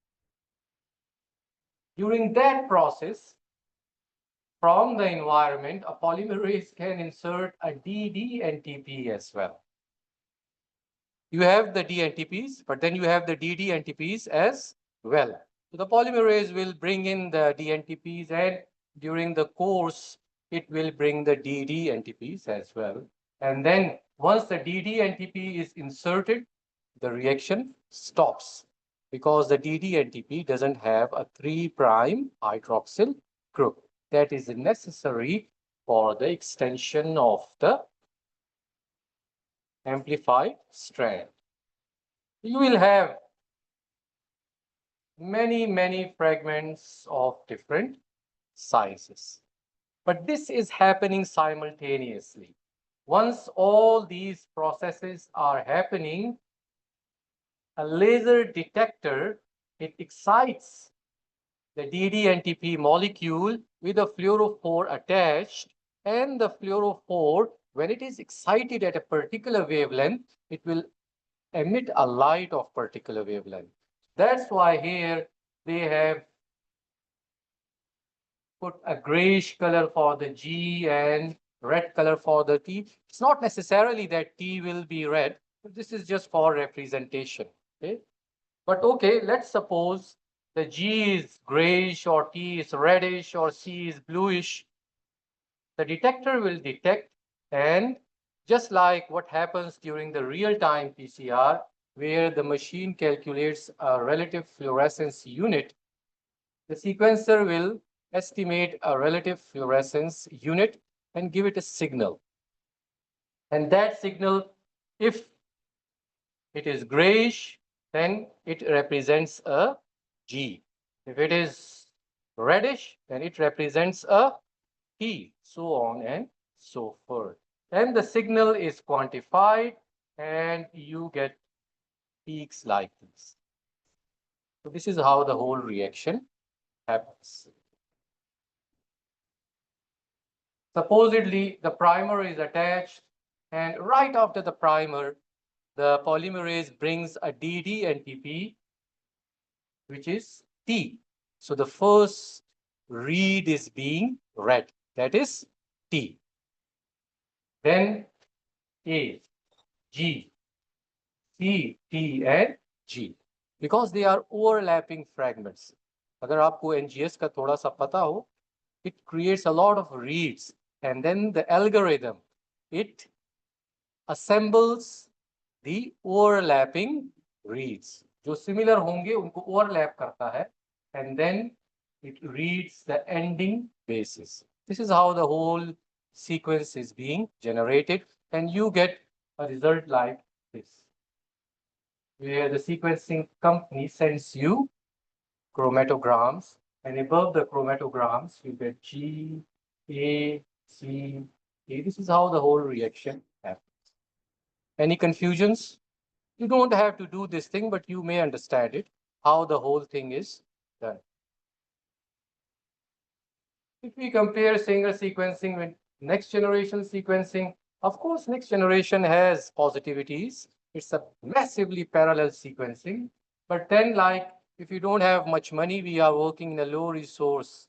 During that process, from the environment, a polymerase can insert a DD and TP as well. You have the DNTPs, but then you have the DDNTPs as well. So the polymerase will bring in the DNTPs, and during the course, it will bring the DDNTPs as well. And then once the DDNTP is inserted, the reaction stops because the DDNTP doesn't have a 3' hydroxyl group that is necessary for the extension of the amplified strand. You will have many fragments of different sizes. But this is happening simultaneously. Once all these processes are happening, a laser detector, it excites the DDNTP molecule with a fluorophore attached, and the fluorophore, when it is excited at a particular wavelength, it will emit a light of particular wavelength. That's why here they have put a grayish color for the G and red color for the T. It's not necessarily that T will be red, but this is just for representation. Okay? But okay, let's suppose the G is grayish or T is reddish or C is bluish. The detector will detect, and just like what happens during the real-time PCR, where the machine calculates a relative fluorescence unit, the sequencer will estimate a relative fluorescence unit and give it a signal. And that signal, if it is grayish, then it represents a G. If it is reddish, then it represents a T, so on and so forth. And the signal is quantified, and you get peaks like this. So this is how the whole reaction happens. Supposedly, the primer is attached, and right after the primer, the polymerase brings a DDNTP, which is T. So the first read is being read, that is T. Then A, G, C, T, and G. Because they are overlapping fragments. अगर आपको NGS का थोड़ा सा पता हो, it creates a lot of reads, and then the algorithm, it assembles the overlapping reads. जो similar होंगे उनको overlap करता है, and then it reads the ending basis. This is how the whole sequence is being generated, and you get a result like this, where the sequencing company sends you chromatograms, and above the chromatograms you get G, A, C, A. This is how the whole reaction happens. Any confusions? You don't have to do this thing, but you may understand it, how the whole thing is done. If we compare Sanger sequencing with next generation sequencing, of course, next generation has positivities. It's a massively parallel sequencing. But then, like, if you don't have much money, we are working in a low resource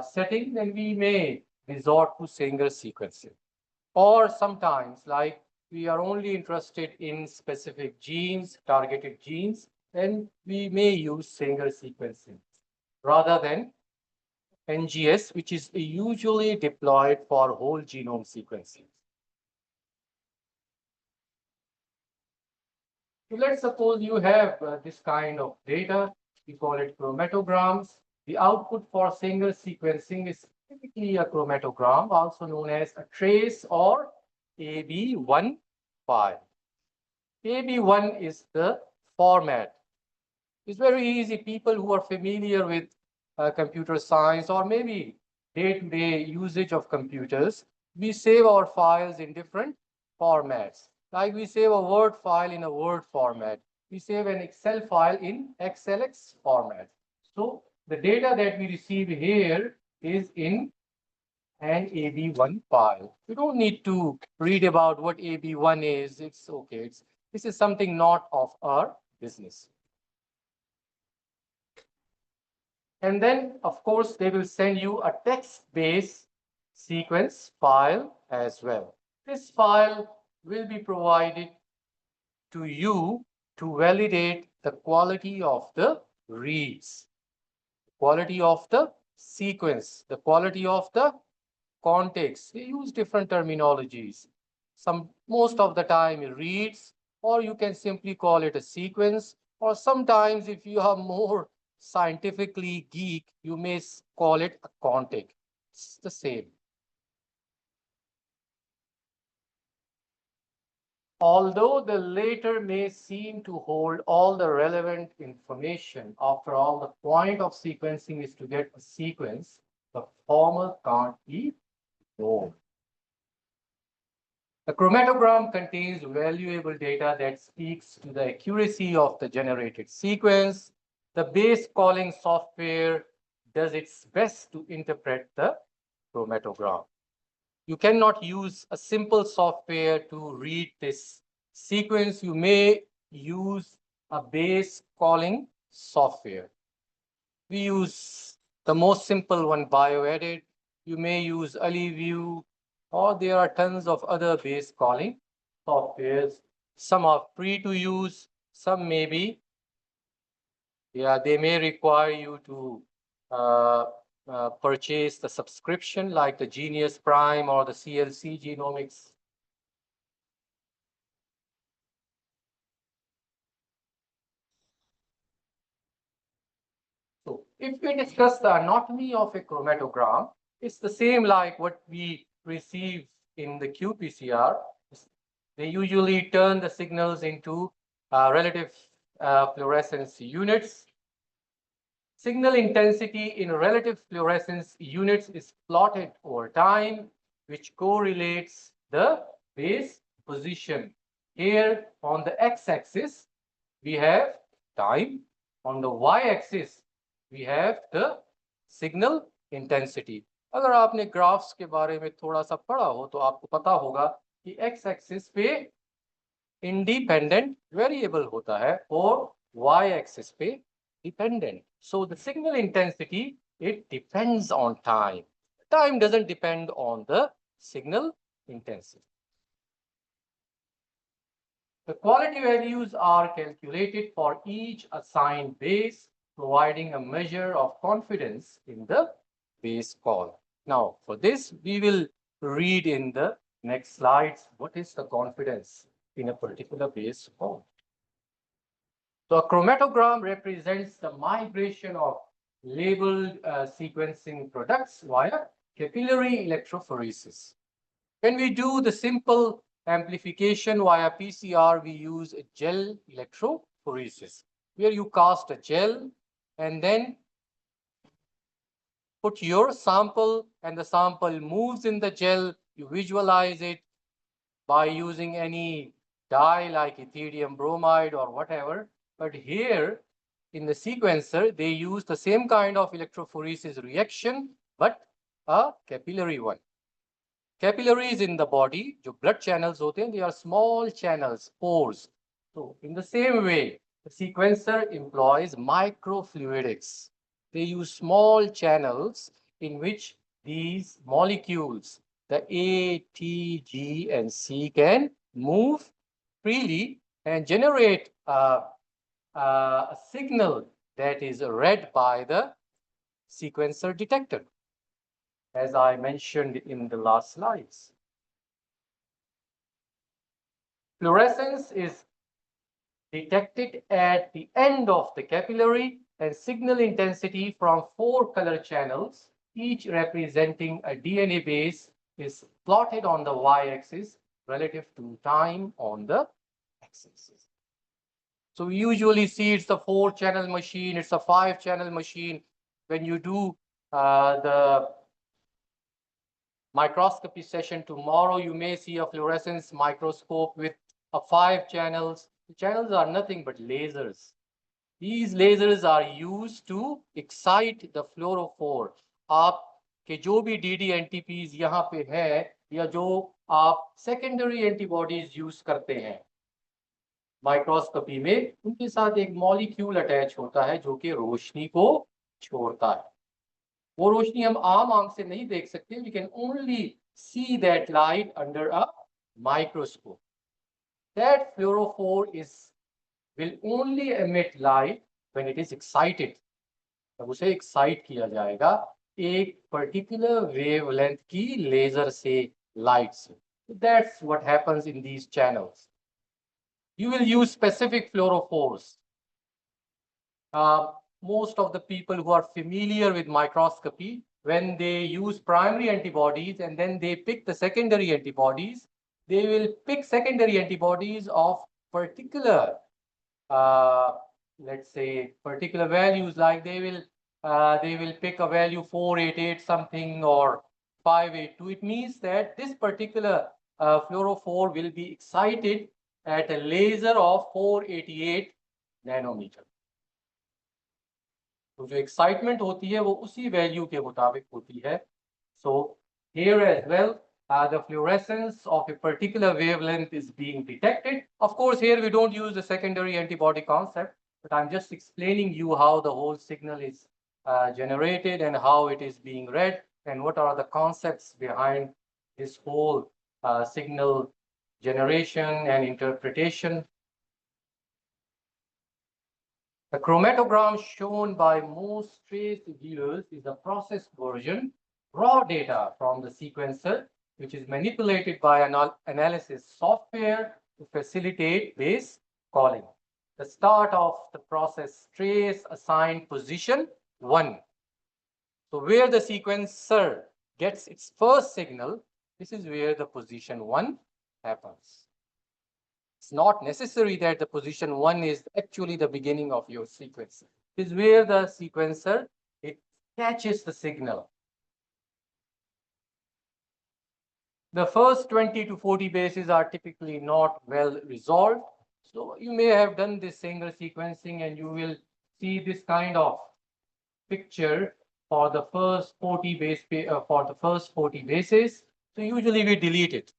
setting, then we may resort to Sanger sequencing. Or sometimes, like, we are only interested in specific genes, targeted genes, then we may use Sanger sequencing rather than NGS, which is usually deployed for whole genome sequencing. So let's suppose you have this kind of data. We call it chromatograms. The output for Sanger sequencing is typically a chromatogram, also known as a trace or AB1 file. AB1 is the format. It's very easy. People who are familiar with computer science or maybe day-to-day usage of computers, we save our files in different formats. Like we save a Word file in a Word format. We save an Excel file in XLX format. So the data that we receive here is in an AB1 file. You don't need to read about what AB1 is. It's okay. This is something not of our business. And then, of course, they will send you a text-based sequence file as well. This file will be provided to you to validate the quality of the reads, quality of the sequence, the quality of the context. They use different terminologies. Most of the time it reads, or you can simply call it a sequence, or sometimes if you are more scientifically geek, you may call it a context. It's the same. Although the latter may seem to hold all the relevant information, after all, the point of sequencing is to get a sequence. The former can't be ignored. The chromatogram contains valuable data that speaks to the accuracy of the generated sequence. The base calling software does its best to interpret the chromatogram. You cannot use a simple software to read this sequence. You may use a base calling software. We use the most simple one, BioEdit. You may use AliView, or there are tons of other base calling softwares. Some are free to use, some may be, they may require you to purchase the subscription like the Genius Prime or the CLC Genomics. So if we discuss the anatomy of a chromatogram, it's the same like what we receive in the qPCR. They usually turn the signals into relative fluorescence units. Signal intensity in relative fluorescence units is plotted over time, which correlates the base position. Here on the x-axis, we have time. On the y-axis, we have the signal intensity. अगर आपने graphs के बारे में थोड़ा सा पढ़ा हो तो आपको पता होगा कि x-axis पे independent variable होता है और y-axis पे dependent. So the signal intensity, it depends on time. Time doesn't depend on the signal intensity. The quality values are calculated for each assigned base, providing a measure of confidence in the base call. Now, for this, we will read in the next slides what is the confidence in a particular base call. So a chromatogram represents the migration of labeled sequencing products via capillary electrophoresis. When we do the simple amplification via PCR, we use a gel electrophoresis, where you cast a gel and then put your sample, and the sample moves in the gel. You visualize it by using any dye like ethidium bromide or whatever. But here in the sequencer, they use the same kind of electrophoresis reaction, but a capillary one. Capillaries in the body, जो blood channels होते हैं, they are small channels, pores. So in the same way, the sequencer employs microfluidics. They use small channels in which these molecules, the A, T, G, and C, can move freely and generate a signal that is read by the sequencer detector, as I mentioned in the last slides. Fluorescence is detected at the end of the capillary, and signal intensity from 4 color channels, each representing a DNA base, is plotted on the y-axis relative to time on the x-axis. So we usually see it's a 4-channel machine, it's a 5-channel machine. When you do the microscopy session tomorrow, you may see a fluorescence microscope with 5 channels. The channels are nothing but lasers. These lasers are used to excite the fluorophore. आपके जो भी DD NTPs यहाँ पे है, या जो आप secondary antibodies use करते हैं माइक्रोस्कोपी में, उनके साथ एक मॉलिक्यूल अटैच होता है जो कि रोशनी को छोड़ता है. वो रोशनी हम आम आंख से नहीं देख सकते. We can only see that light under a microscope. that fluorophore will only emit light when it is excited. जब उसे excite किया जाएगा एक particular wavelength की laser से light से. That's what happens in these channels. You will use specific fluorophores. Most of the people who are familiar with microscopy, when they use primary antibodies and then they pick the secondary antibodies, they will pick secondary antibodies of particular, let's say, particular values, like they will pick a value 488 something or 582. It means that this particular fluorophore will be excited at a laser of 488 nanometer. तो जो excitement होती है वो उसी value के मुताबिक होती है. So here as well, the fluorescence of a particular wavelength is being detected. Of course, here we don't use the secondary antibody concept, but I'm just explaining you how the whole signal is generated and how it is being read and what are the concepts behind this whole signal generation and interpretation. The chromatogram shown by most trace viewers is a processed version, raw data from the sequencer, which is manipulated by analysis software to facilitate base calling. The start of the process trace assigned position 1. So where the sequencer gets its first signal, this is where the position 1 happens. It's not necessary that the position 1 is actually the beginning of your sequencer. This is where the sequencer, it catches the signal. The first 20 to 40 bases are typically not well resolved. So you may have done this Sanger sequencing and you will see this kind of picture for the first 40 bases. So usually we delete it.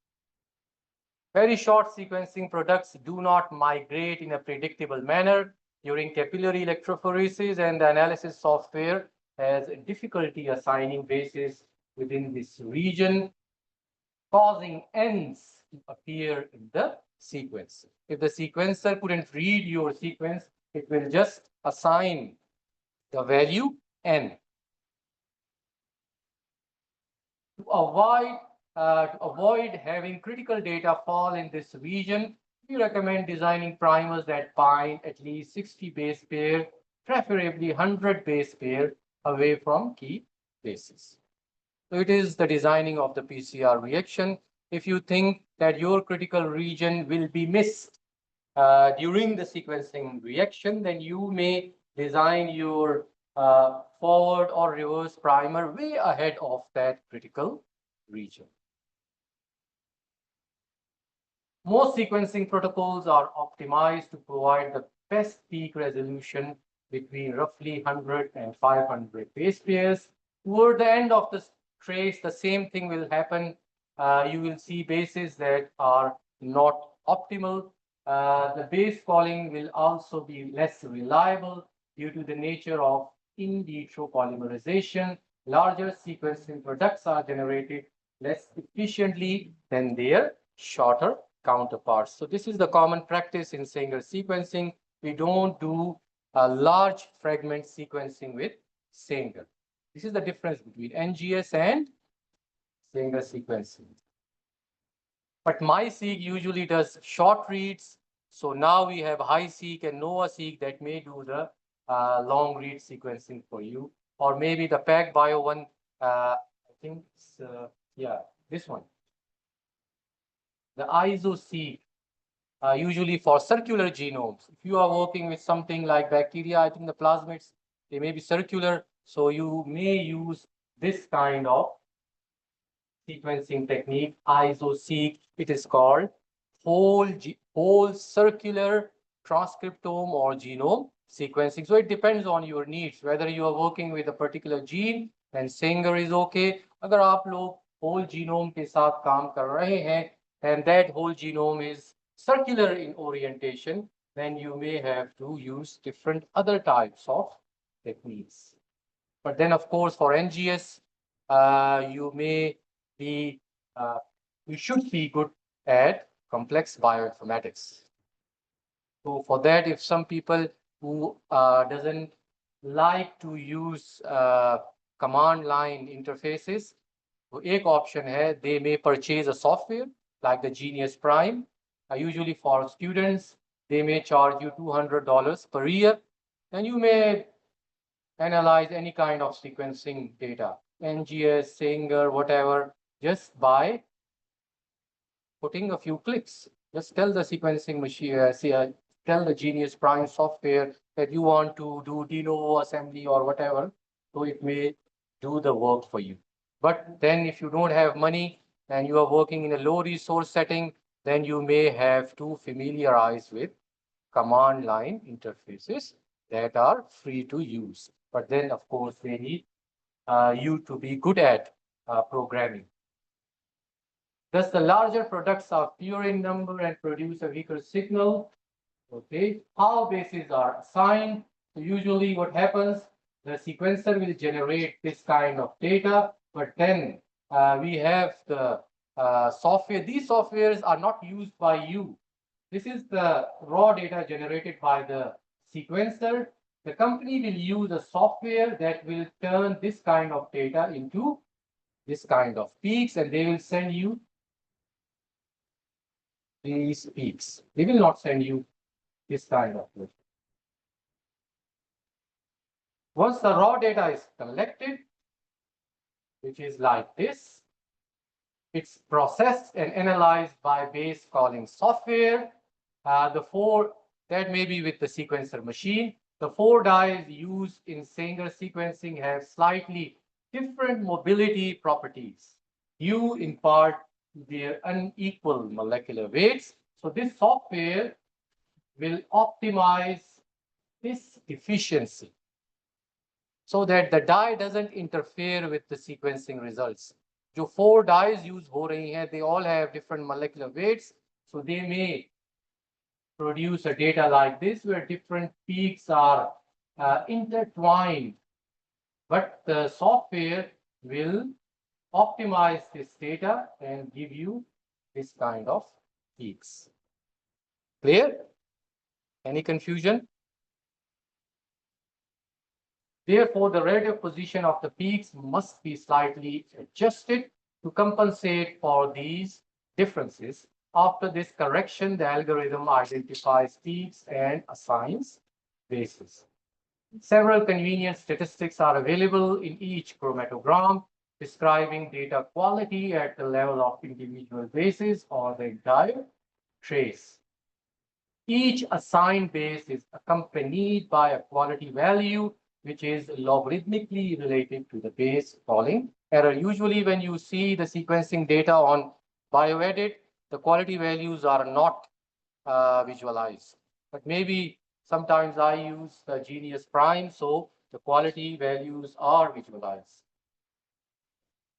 Very short sequencing products do not migrate in a predictable manner during capillary electrophoresis, and the analysis software has difficulty assigning bases within this region, causing ends to appear in the sequence. If the sequencer couldn't read your sequence, it will just assign the value n. To avoid having critical data fall in this region, we recommend designing primers that bind at least 60 base pair, preferably 100 base pair away from key bases. So it is the designing of the PCR reaction. If you think that your critical region will be missed during the sequencing reaction, then you may design your forward or reverse primer way ahead of that critical region. Most sequencing protocols are optimized to provide the best peak resolution between roughly 100 and 500 base pairs. Toward the end of the trace, the same thing will happen. You will see bases that are not optimal. The base calling will also be less reliable due to the nature of in vitro polymerization. Larger sequencing products are generated less efficiently than their shorter counterparts. So this is the common practice in Sanger sequencing. We don't do a large fragment sequencing with Sanger. This is the difference between NGS and Sanger sequencing. But MySeq usually does short reads. So now we have HiSeq and NovaSeq that may do the long read sequencing for you. Or maybe the PacBio one, I think it's, yeah, this one. The isoseq, usually for circular genomes. If you are working with something like bacteria, I think the plasmids, they may be circular. So you may use this kind of sequencing technique, isoseq. It is called whole circular transcriptome or genome sequencing. So it depends on your needs, whether you are working with a particular gene, then Sanger is okay. अगर आप लोग whole genome के साथ काम कर रहे हैं, and that whole genome is circular in orientation, then you may have to use different other types of techniques. But then, of course, for NGS, you should be good at complex bioinformatics. So for that, if some people who doesn't like to use command line interfaces, तो एक option है, they may purchase a software like the Genius Prime. Usually for students, they may charge you $200 per year, and you may analyze any kind of sequencing data, NGS, Sanger, whatever, just by putting a few clicks. Just tell the sequencing machine, tell the Genius Prime software that you want to do de novo assembly or whatever, so it may do the work for you. But then if you don't have money and you are working in a low resource setting, then you may have to familiarize with command line interfaces that are free to use. But then, of course, they need you to be good at programming. Thus, the larger products are fewer in number and produce a weaker signal. Okay, how bases are assigned. So usually what happens, the sequencer will generate this kind of data, but then we have the software. These softwares are not used by you. This is the raw data generated by the sequencer. The company will use a software that will turn this kind of data into this kind of peaks, and they will send you these peaks. They will not send you this kind of list. Once the raw data is collected, which is like this, it's processed and analyzed by base calling software. That may be with the sequencer machine. The 4 dyes used in Sanger sequencing have slightly different mobility properties due in part to their unequal molecular weights. So this software will optimize this efficiency so that the dye doesn't interfere with the sequencing results. जो 4 dyes use हो रही हैं, they all have different molecular weights, so they may produce a data like this where different peaks are intertwined, but the software will optimize this data and give you this kind of peaks. Clear? Any confusion? Therefore, the relative position of the peaks must be slightly adjusted to compensate for these differences. After this correction, the algorithm identifies peaks and assigns bases. Several convenient statistics are available in each chromatogram, describing data quality at the level of individual bases or the entire trace. Each assigned base is accompanied by a quality value which is logarithmically related to the base calling error. Usually when you see the sequencing data on BioEdit, the quality values are not visualized. But maybe sometimes I use the Genius Prime, so the quality values are visualized,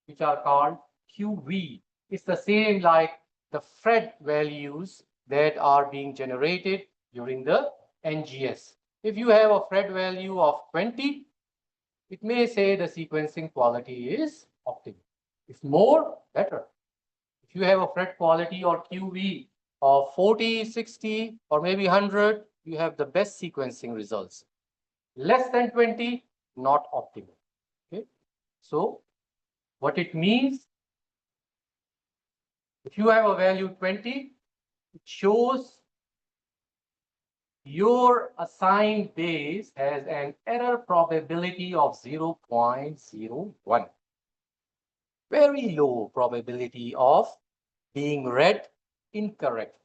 which are called QV. It's the same like the Fred values that are being generated during the NGS. If you have a Fred value of 20, it may say the sequencing quality is optimal. If more, better. If you have a Fred quality or QV of 40, 60, or maybe 100, you have the best sequencing results. Less than 20, not optimal. Okay. So what it means, if you have a value 20, it shows your assigned base has an error probability of 0.01. Very low probability of being read incorrect.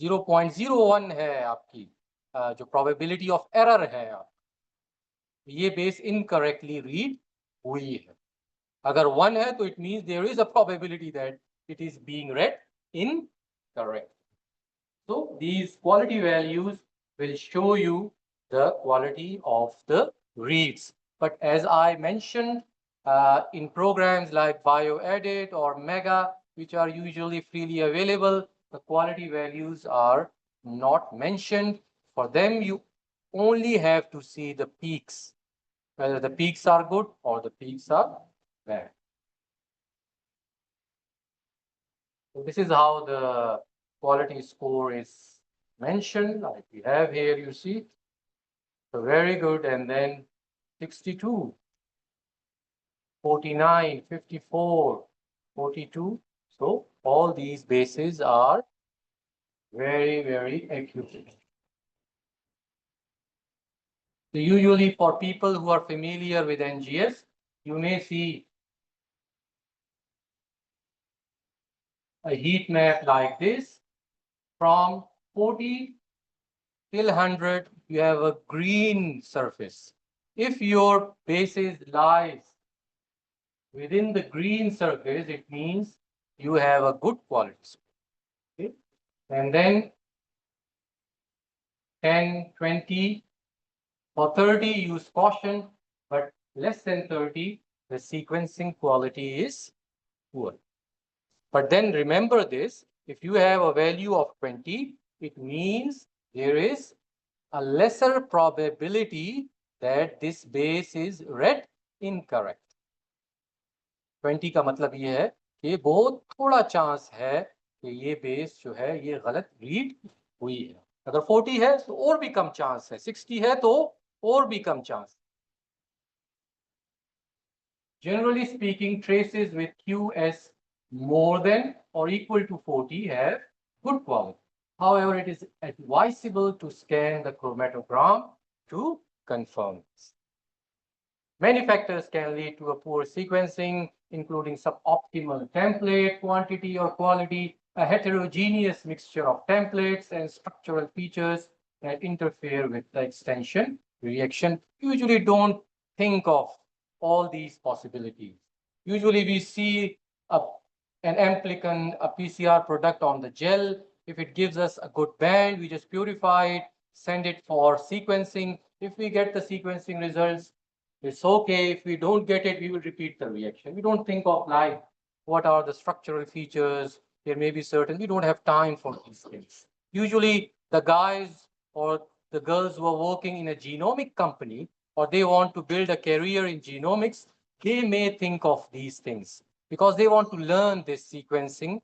0.01 है आपकी जो probability of error है ये base incorrectly read हुई है. अगर 1 है तो it means there is a probability that it is being read incorrect. So these quality values will show you the quality of the reads. But as I mentioned, in programs like BioEdit or Mega, which are usually freely available, the quality values are not mentioned. For them, you only have to see the peaks, whether the peaks are good or the peaks are bad. So this is how the quality score is mentioned, like we have here, you see. So very good, and then 62, 49, 54, 42. So all these bases are very, very accurate. So usually for people who are familiar with NGS, you may see a heat map like this. From 40 till 100, you have a green surface. If your basis lies within the green surface, it means you have a good quality score. Okay? And then 10, 20, for 30, use caution, but less than 30, the sequencing quality is poor. But then remember this, if you have a value of 20, it means there is a lesser probability that this base is read incorrect. 20 का मतलब ये है कि बहुत थोड़ा chance है कि ये बेस जो है ये गलत रीड हुई है. अगर 40 है तो और भी कम चांस है, 60 है तो और भी कम chance. Generally speaking, traces with QS more than or equal to 40 have good quality. However, it is advisable to scan the chromatogram to confirm this. Many factors can lead to a poor sequencing, including suboptimal template quantity or quality, a heterogeneous mixture of templates, and structural features that interfere with the extension reaction. Usually don't think of all these possibilities. Usually we see an amplicon, a PCR product on the gel. If it gives us a good band, we just purify it, send it for sequencing. If we get the sequencing results, it's okay. If we don't get it, we will repeat the reaction. We don't think of like, what are the structural features? There may be certain, we don't have time for these things. Usually the guys or the girls who are working in a genomic company, or they want to build a career in genomics, they may think of these things because they want to learn this sequencing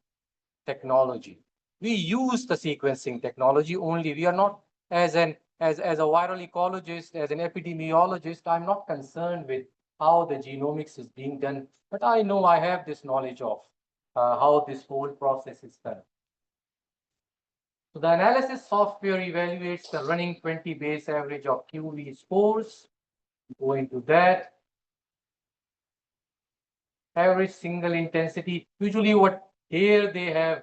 technology. We use the sequencing technology only. We are not, as a viral ecologist, as an epidemiologist, I'm not concerned with how the genomics is being done, but I know I have this knowledge of how this whole process is done. So the analysis software evaluates the running 20 base average of QV scores. Go into that. Average single intensity. Usually what here they have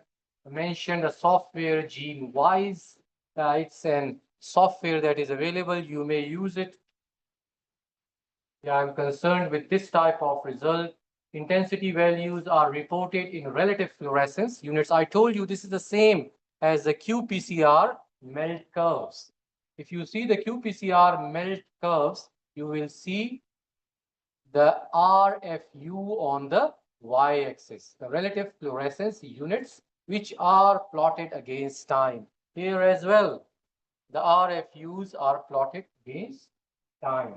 mentioned a software GeneWise. It's an software that is available. You may use it. Yeah, I'm concerned with this type of result. Intensity values are reported in relative fluorescence units. I told you this is the same as the qPCR melt curves. If you see the qPCR melt curves, you will see the RFU on the y-axis, the relative fluorescence units, which are plotted against time. Here as well, the RFUs are plotted against time.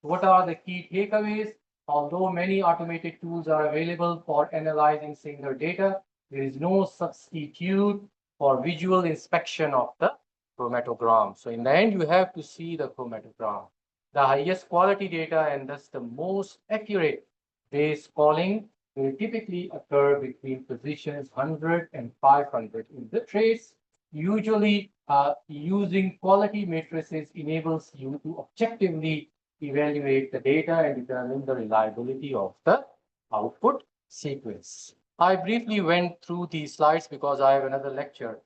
What are the key takeaways? Although many automated tools are available for analyzing single data, there is no substitute for visual inspection of the chromatogram. So in the end, you have to see the chromatogram. The highest quality data and thus the most accurate base calling will typically occur between positions 100 and 500 in the trace. Usually, using quality matrices enables you to objectively evaluate the data and determine the reliability of the output sequence. I briefly went through these slides because I have another lecture.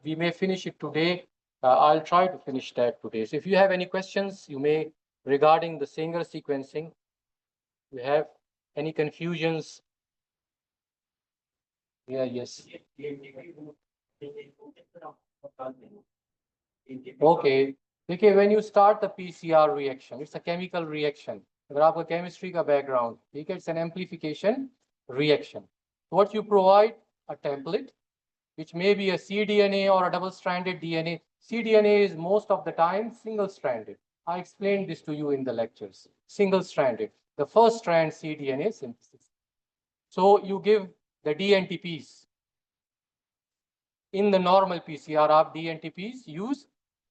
We may finish it today. I'll try to finish that today. So if you have any questions, you may regarding the Sanger sequencing. You have any confusions? Yeah, yes. Okay. Okay, when you start the PCR reaction, it's a chemical reaction. अगर आपका chemistry का background, ठीक है, it's an amplification reaction. What you provide a template, which may be a cDNA or a double-stranded DNA. cDNA is most of the time single-stranded. I explained this to you in the lectures. Single-stranded. the first strand cDNA synthesis. So you give the DNTPs. In the normal PCR आप DNTPs use,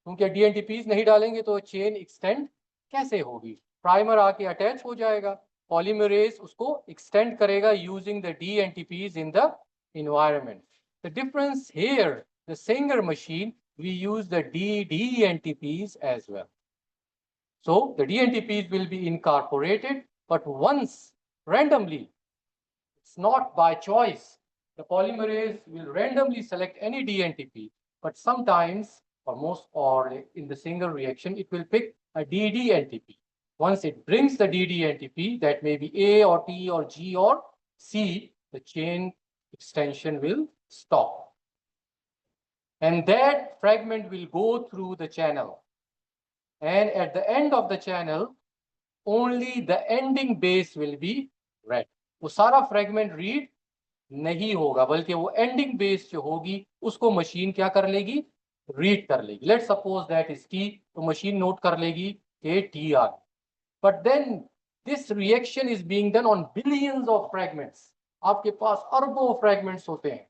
क्योंकि DNTPs नहीं डालेंगे तो chain extend कैसे होगी? Primer आके attach हो जाएगा, पॉलीमरेज उसको एक्सटेंड करेगा using the DNTPs in the environment. The difference here, the Sanger machine, we use the DNTPs as well. So the DNTPs will be incorporated, but once randomly, it's not by choice. The polymerase will randomly select any DNTP, but sometimes, or in the single reaction, it will pick a DDNTP. Once it brings the DDNTP, that may be A or T or G or C, the chain extension will stop. And that fragment will go through the channel. And at the end of the channel, only the ending base will be read. वो सारा fragment read नहीं होगा, बल्कि वो ending base जो होगी उसको machine क्या कर लेगी? Read कर लेगी. Let's suppose that is T, तो machine note कर लेगी कि T uh. But then this reaction is being done on billions of fragments. आपके पास अरबों fragments होते हैं.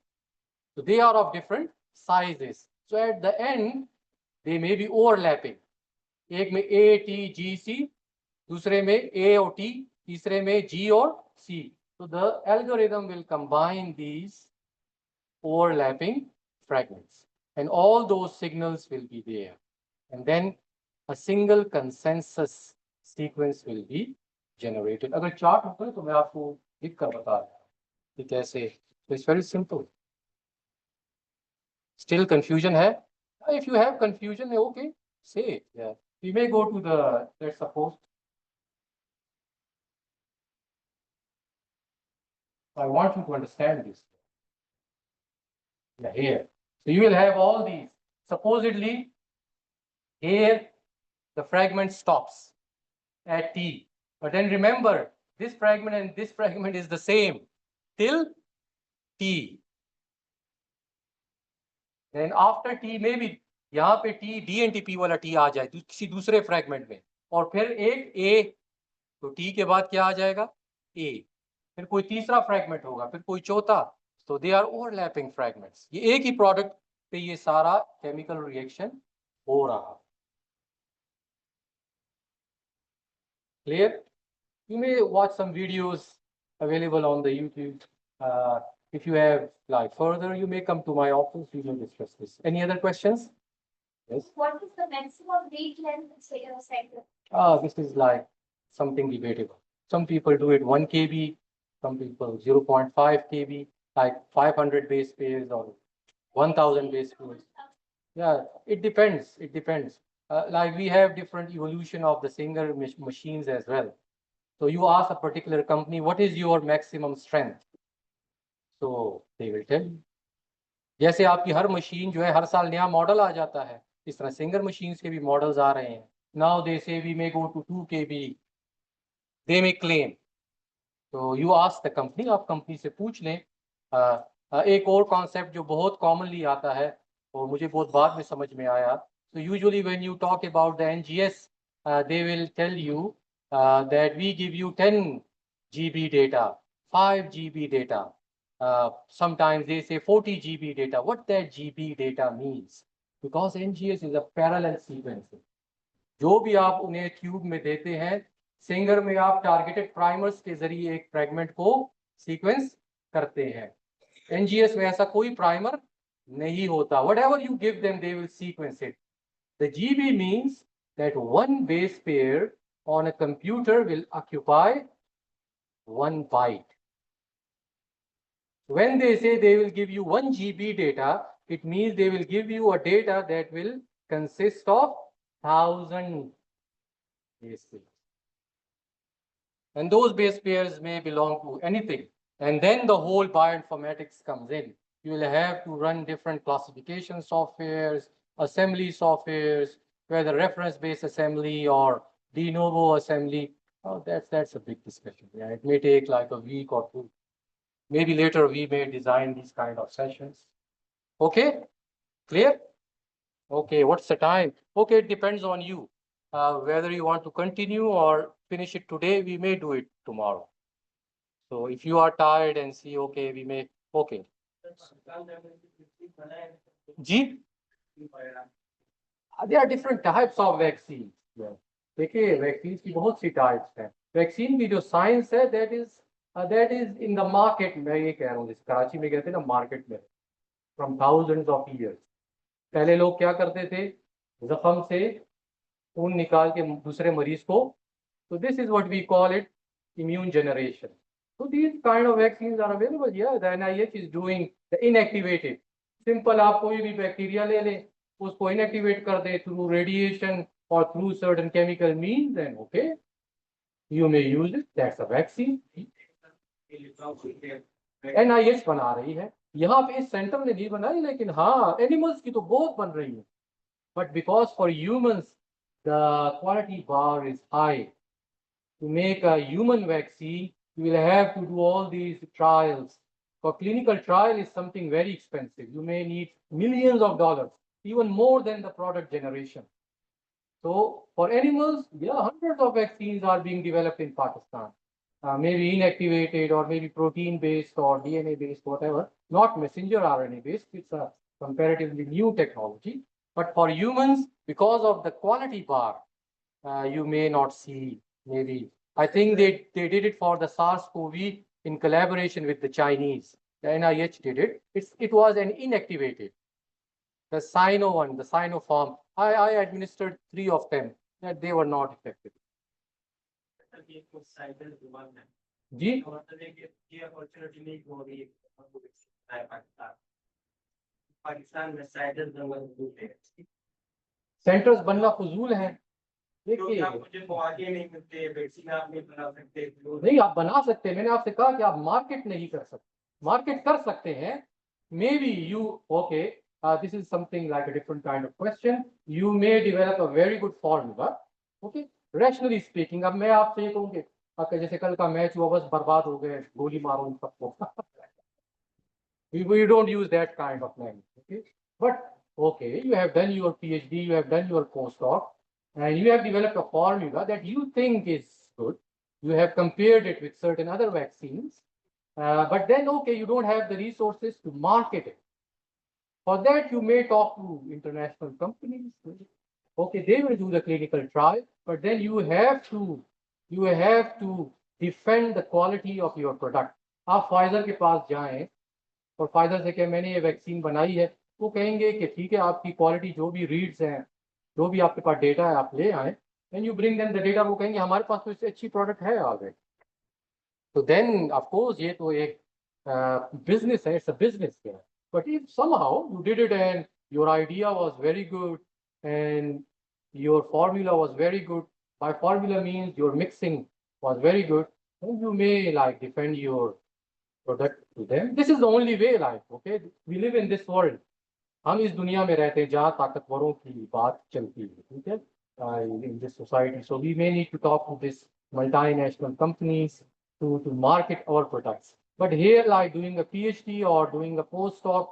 So they are of different sizes. So at the end, they may be overlapping. एक में A, T, G, C, दूसरे में A और T, तीसरे में G और C. So the algorithm will combine these overlapping fragments, and all those signals will be there. And then a single consensus sequence will be generated. अगर chart होता है तो मैं आपको लिख कर बता दूं कि कैसे. So it's very simple. Still confusion है? If you have confusion, okay, say it. Yeah. We may go to the, let's suppose, I want you to understand this. Yeah, here. So you will have all these. Supposedly, here the fragment stops at T. But then remember, this fragment and this fragment is the same till T. Then after T, maybe यहाँ पे T DNTP वाला T आ जाए किसी दूसरे fragment में, और फिर एक A, तो T के बाद क्या आ जाएगा? A. फिर कोई तीसरा फ्रैगमेंट होगा, फिर कोई चौथा. So they are overlapping fragments. ये एक ही प्रोडक्ट पे ये सारा केमिकल रिएक्शन हो रहा. Clear? You may watch some videos available on the YouTube. If you have like further, you may come to my office. We will discuss this. Any other questions? Yes. What is the maximum read length in a second? This is like something debatable. Some people do it 1 kb, some people 0.5 kb, like 500 base pairs or 1000 base pairs. Yeah, it depends. It depends. Like we have different evolution of the Sanger machines as well. So you ask a particular company, what is your maximum strength? So they will tell you. जैसे आपकी हर machine जो है हर साल नया model आ जाता है, इस तरह सिंगर मशीन्स के भी मॉडल्स आ रहे हैं. Now they say we may go to 2 kb. They may claim. So you ask the company, आप कंपनी से पूछ लें. एक और कॉन्सेप्ट जो बहुत कॉमनली आता है और मुझे बहुत बाद में समझ में आया. So usually when you talk about the NGS, they will tell you that we give you 10 GB data, 5 GB data. Sometimes they say 40 GB data. What that GB data means? Because NGS is a parallel sequencing. जो भी आप उन्हें tube में देते हैं, singer में आप targeted primers के जरिए एक फ्रैगमेंट को सीक्वेंस करते हैं. NGS में ऐसा कोई प्राइमर नहीं होता. Whatever you give them, they will sequence it. The GB means that one base pair on a computer will occupy 1 byte. When they say they will give you 1 GB data, it means they will give you a data that will consist of 1000 base pairs. And those base pairs may belong to anything. And then the whole bioinformatics comes in. You will have to run different classification softwares, assembly softwares, whether reference-based assembly or de novo assembly. Oh, that's a big discussion. Yeah, it may take like a week or two. Maybe later we may design these kind of sessions. Okay, clear? Okay, what's the time? Okay, it depends on you, whether you want to continue or finish it today, we may do it tomorrow. So if you are tired and see, okay, we may, okay. G? There are different types of vaccines. देखिए vaccine की बहुत सी types हैं vaccine की जो science है that is in the market मैं ये कह रहा हूँ जैसे कराची में कहते हैं ना मार्केट में फ्रॉम थाउजेंड्स ऑफ ईयर्स पहले लोग क्या करते थे जख्म से खून निकाल के दूसरे मरीज को तो this is what we call it immune generation. So these kind of vaccines are available. Yeah, the NIH is doing the inactivated. Simple आप कोई भी बैक्टीरिया ले लें उसको inactivate कर दे through radiation or through certain chemical means and okay, you may use it. That's a vaccine. NIH बना रही है यहाँ पे इस सेंटर ने नहीं बनाई लेकिन हाँ एनिमल्स की तो बहुत बन रही है but because for humans the quality bar is high. To make a human vaccine, you will have to do all these trials. For clinical trial is something very expensive. You may need millions of dollars, even more than the product generation. So for animals, yeah, hundreds of vaccines are being developed in Pakistan. Maybe inactivated or maybe protein-based or DNA-based, whatever. Not messenger RNA-based. It's a comparatively new technology. But for humans, because of the quality bar, you may not see maybe. I think they did it for the SARS-CoV in collaboration with the Chinese. The NIH did it. It was an inactivated. The Sino one, the Sinopharm. I administered 3 of them. That they were not effective. जी centres बनना फजूल है देखिए नहीं आप बना सकते हैं मैंने आपसे कहा कि आप मार्केट नहीं कर सकते मार्केट कर सकते हैं may be you okay this is something like a different kind of question you may develop a very good formula okay rationally speaking अब मैं आपसे ये कहूँगी जैसे कल का मैच हुआ बस बर्बाद हो गए गोली मारो इन सबको we don't use that kind of language okay but okay you have done your PhD you have done your postdoc and you have developed a formula that you think is good. You have compared it with certain other vaccines, but then, okay, you don't have the resources to market it. For that, you may talk to international companies. Okay, they will do the clinical trial, but then you have to defend the quality of your product. आप Pfizer के पास जाएं और Pfizer से कहें मैंने ये vaccine बनाई है वो कहेंगे कि ठीक है आपकी क्वालिटी जो भी रीड्स हैं जो भी आपके पास डेटा है आप ले आए and you bring them the data वो कहेंगे हमारे पास तो इससे अच्छी प्रोडक्ट है ऑलरेडी तो देन ऑफ कोर्स ये तो एक बिजनेस है इट्स अ बिजनेस है but if somehow you did it and your idea was very good and your formula was very good by formula means your mixing was very good then you may like defend your product to them. This is the only way like okay we live in this world हम इस दुनिया में रहते हैं जहाँ ताकतवरों की बात चलती है ठीक है in this society so we may need to talk to this multinational companies to market our products but here like doing a PhD or doing a postdoc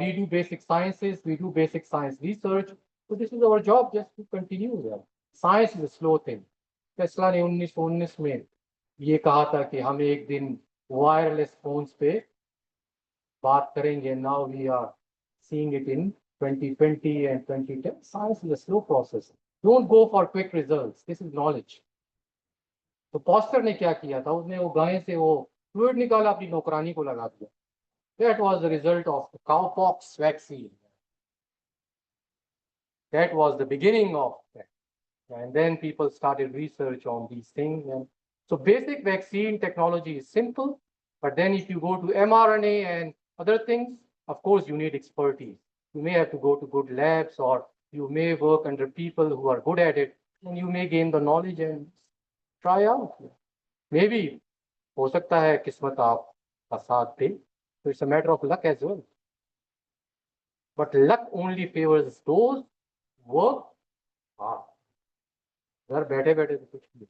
we do basic sciences we do basic science research so this is our job just to continue there science is a slow thing Tesla ने 1919 में ये कहा था कि हम एक दिन wireless phones पे बात करेंगे now we are seeing it in 2020 and 2010. Science is a slow process. Don't go for quick results. This is knowledge. तो पॉस्टर ने क्या किया था उसने वो गाय से वो फ्लूइड निकाला अपनी नौकरानी को लगा दिया That was the result of the cowpox vaccine. That was the beginning of that. And then people started research on these things. And so basic vaccine technology is simple, but then if you go to mRNA and other things, of course, you need expertise. You may have to go to good labs or you may work under people who are good at it and you may gain the knowledge and try out. Maybe हो सकता है किस्मत आपका साथ दे. So it's a matter of luck as well. But luck only favors those who work hard. घर बैठे बैठे तो कुछ नहीं.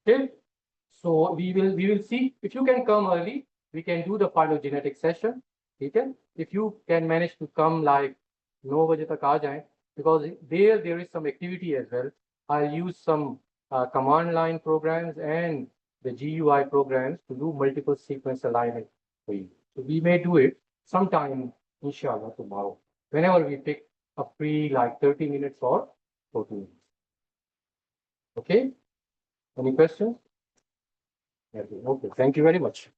Okay. So we will see if you can come early. We can do the phylogenetic session. Okay. If you can manage to come like 9 बजे तक आ जाएं because there is some activity as well. I'll use some command line programs and the GUI programs to do multiple sequence alignment for you. So we may do it sometime, inshallah, tomorrow, whenever we pick a free like 30 minutes or 40 minutes. Okay? Any questions? Okay, thank you very much.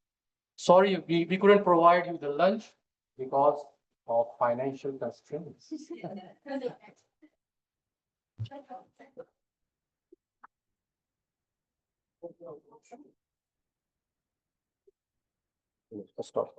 Sorry, we couldn't provide you the lunch because of financial constraints. Let's start.